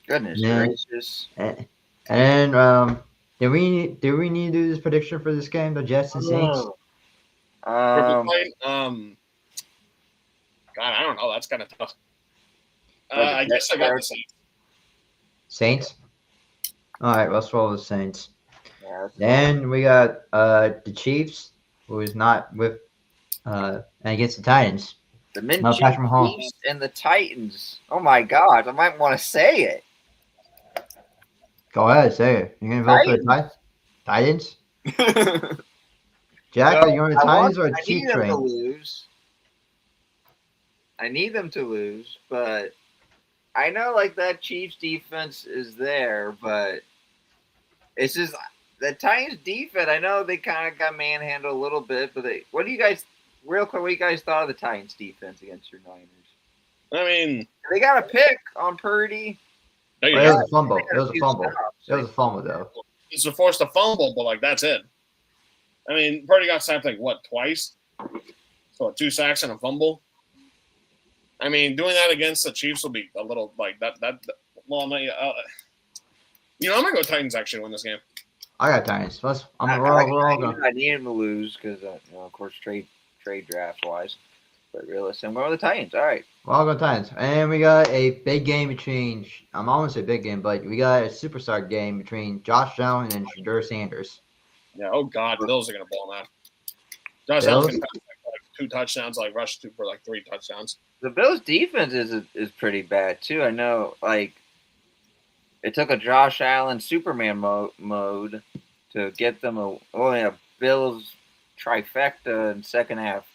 Speaker 3: Goodness
Speaker 1: Yeah.
Speaker 3: gracious!
Speaker 1: And do we need to do this prediction for this game, the Jets and Saints?
Speaker 4: God, I don't know. That's kind of tough. I guess I got the Saints.
Speaker 1: Saints. All right, let's roll the Saints.
Speaker 3: Yeah,
Speaker 1: Then we got the Chiefs, who is not with and against the Titans.
Speaker 3: the
Speaker 1: No, Patrick Mahomes.
Speaker 3: Chiefs and the Titans. Oh my God! I might want to say it.
Speaker 1: Go ahead, say it. You're gonna vote for the Titans? Jack, are you on the Titans or
Speaker 3: I
Speaker 1: the
Speaker 3: need
Speaker 1: Chief
Speaker 3: them to
Speaker 1: train?
Speaker 3: lose. I need them to lose, but I know like that Chiefs defense is there, but it's just the Titans defense. I know they kind of got manhandled a little bit, but what do you guys thought of the Titans defense against your Niners?
Speaker 4: I mean,
Speaker 3: They got a pick on Purdy.
Speaker 4: there you
Speaker 1: It
Speaker 4: go.
Speaker 1: was a fumble. It was a
Speaker 3: Few
Speaker 1: fumble.
Speaker 3: stops.
Speaker 1: It was a fumble, though.
Speaker 4: He's forced to fumble, but like that's it. I mean, Purdy got sacked like what, twice? So 2 sacks and a fumble. I mean, doing that against the Chiefs will be a little like that. Well, I'm gonna go Titans actually win this game.
Speaker 1: I got Titans. We're all going.
Speaker 3: I need him to lose because, of course, trade draft wise. But realistically, I'm going with the Titans. All right.
Speaker 1: We're all going Titans. And we got a big game between. I'm almost a big game, but we got a superstar game between Josh Allen and Shadur Sanders.
Speaker 4: Yeah. Oh God, Bills are gonna blow them out. Josh
Speaker 1: Bills?
Speaker 4: Allen's gonna pass like 2 touchdowns, like rush 2 for like 3 touchdowns.
Speaker 3: The Bills' defense is pretty bad too. I know, like it took a Josh Allen Superman mode to get them a Bills trifecta in second half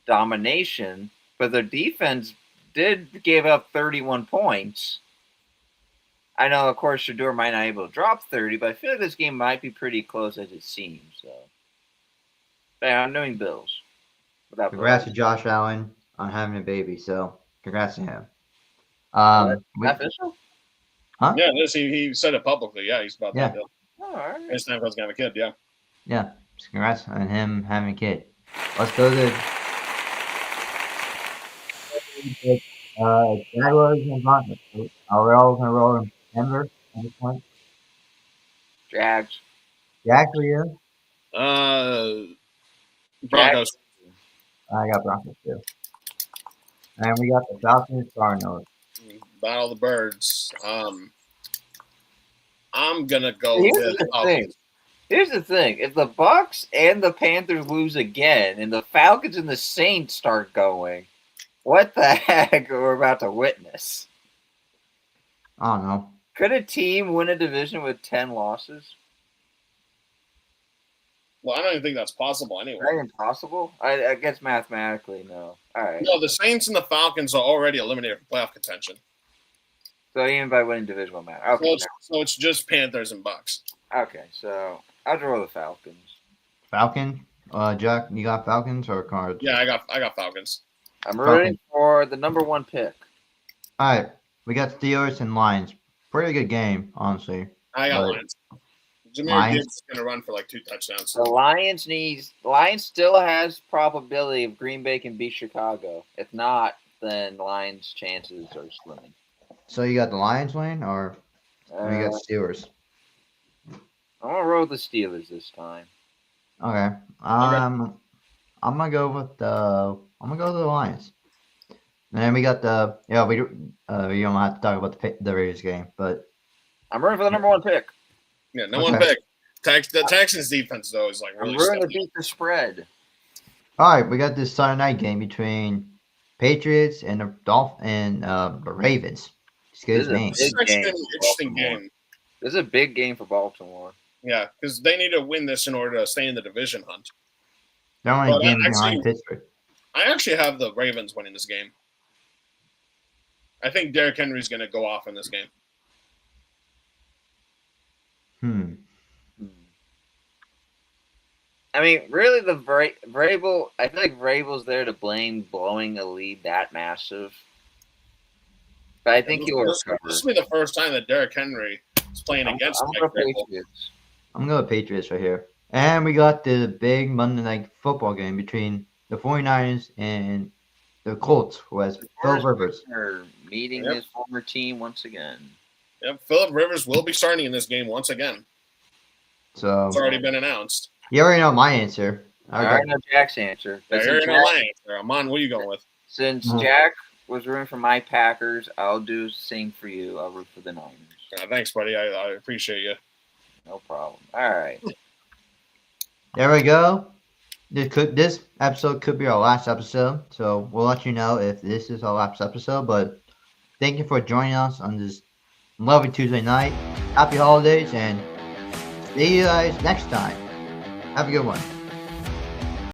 Speaker 3: domination, but their defense did give up 31 points. I know, of course, Shadur might not be able to drop 30, but I feel like this game might be pretty close as it seems. So, but yeah, I'm doing Bills. Without
Speaker 1: Congrats to
Speaker 3: Bills.
Speaker 1: Josh Allen on having a baby. So congrats to him.
Speaker 3: Is that official?
Speaker 1: Huh?
Speaker 4: Yeah, he said it publicly. Yeah, he's about that deal.
Speaker 3: Oh, all right.
Speaker 4: His time gonna have a kid. Yeah.
Speaker 1: Yeah. Congrats on him having a kid. Let's go to Jaguars and Broncos. Are we all gonna roll in Denver at this point?
Speaker 3: Jags.
Speaker 1: Jack, are you?
Speaker 4: Broncos.
Speaker 1: I got Broncos too. And we got the Falcons, Cardinals.
Speaker 4: Battle of the Birds. I'm gonna go
Speaker 3: Here's
Speaker 4: with
Speaker 3: the
Speaker 4: Falcons.
Speaker 3: thing. Here's the thing: if the Bucks and the Panthers lose again, and the Falcons and the Saints start going, what the heck are we about to witness?
Speaker 1: I don't know.
Speaker 3: Could a team win a division with 10 losses?
Speaker 4: Well, I don't even think that's possible anyway.
Speaker 3: Is that impossible? I guess mathematically, no. All right.
Speaker 4: No, the Saints and the Falcons are already eliminated from playoff contention.
Speaker 3: So even by winning division won't matter. Okay.
Speaker 4: So it's just Panthers and Bucks.
Speaker 3: Okay. So I'll draw the Falcons.
Speaker 1: Falcon? Jack, you got Falcons or Cards?
Speaker 4: Yeah, I got Falcons.
Speaker 3: I'm rooting for the number 1 pick.
Speaker 1: All right. We got Steelers and Lions. Pretty good game, honestly.
Speaker 4: I got
Speaker 1: Right.
Speaker 4: Lions. Jameer
Speaker 1: Lions.
Speaker 4: Gibbs is gonna run for like 2 touchdowns.
Speaker 3: The Lions still has probability of Green Bay can beat Chicago. If not, then Lions' chances are slim.
Speaker 1: So you got the Lions win, or you got Steelers?
Speaker 3: I'm gonna roll the Steelers this time.
Speaker 1: Okay. I'm gonna go with the Lions. And then we got we don't have to talk about the Raiders game, but
Speaker 3: I'm rooting for the number 1 pick.
Speaker 4: Yeah, no one pick. The Texans defense though is like
Speaker 3: I'm
Speaker 4: really
Speaker 3: rooting to
Speaker 4: steady.
Speaker 3: beat the spread.
Speaker 1: all right, we got this Sunday night game between Patriots and the Ravens. Excuse me.
Speaker 4: This is actually
Speaker 3: Big
Speaker 4: an
Speaker 3: game.
Speaker 4: interesting game.
Speaker 3: This is a big game for Baltimore.
Speaker 4: Yeah, because they need to win this in order to stay in the division hunt.
Speaker 1: They're only
Speaker 4: Well,
Speaker 1: a game
Speaker 4: actually-
Speaker 1: behind Pittsburgh.
Speaker 4: I actually have the Ravens winning this game. I think Derrick Henry's going to go off in this game.
Speaker 3: I mean, really, the Vrabel. I feel like Vrabel's there to blame blowing a lead that massive. But I think he'll
Speaker 4: This
Speaker 3: recover.
Speaker 4: will be the first time that Derrick Henry is playing against
Speaker 3: I'm
Speaker 4: Mike
Speaker 3: going
Speaker 4: Vrabel.
Speaker 3: Patriots.
Speaker 1: I'm going to Patriots right here. And we got the big Monday night football game between the 49ers and the Colts, who has Phil Rivers.
Speaker 3: Are meeting
Speaker 4: Yep.
Speaker 3: his former team once again.
Speaker 4: Yep, Philip Rivers will be starting in this game once again.
Speaker 1: So
Speaker 4: It's already been announced.
Speaker 1: you already know my answer.
Speaker 3: I already know Jack's answer. But
Speaker 4: I
Speaker 3: since
Speaker 4: already know
Speaker 3: Jack-
Speaker 4: my answer. Amon, what are you going with?
Speaker 3: Since
Speaker 1: Mhm.
Speaker 3: Jack was rooting for my Packers, I'll do the same for you. I'll root for the Niners.
Speaker 4: Thanks, buddy. I appreciate you.
Speaker 3: No problem. All right.
Speaker 1: There we go. This episode could be our last episode, so we'll let you know if this is our last episode. But thank you for joining us on this lovely Tuesday night. Happy holidays, and see you guys next time. Have a good one.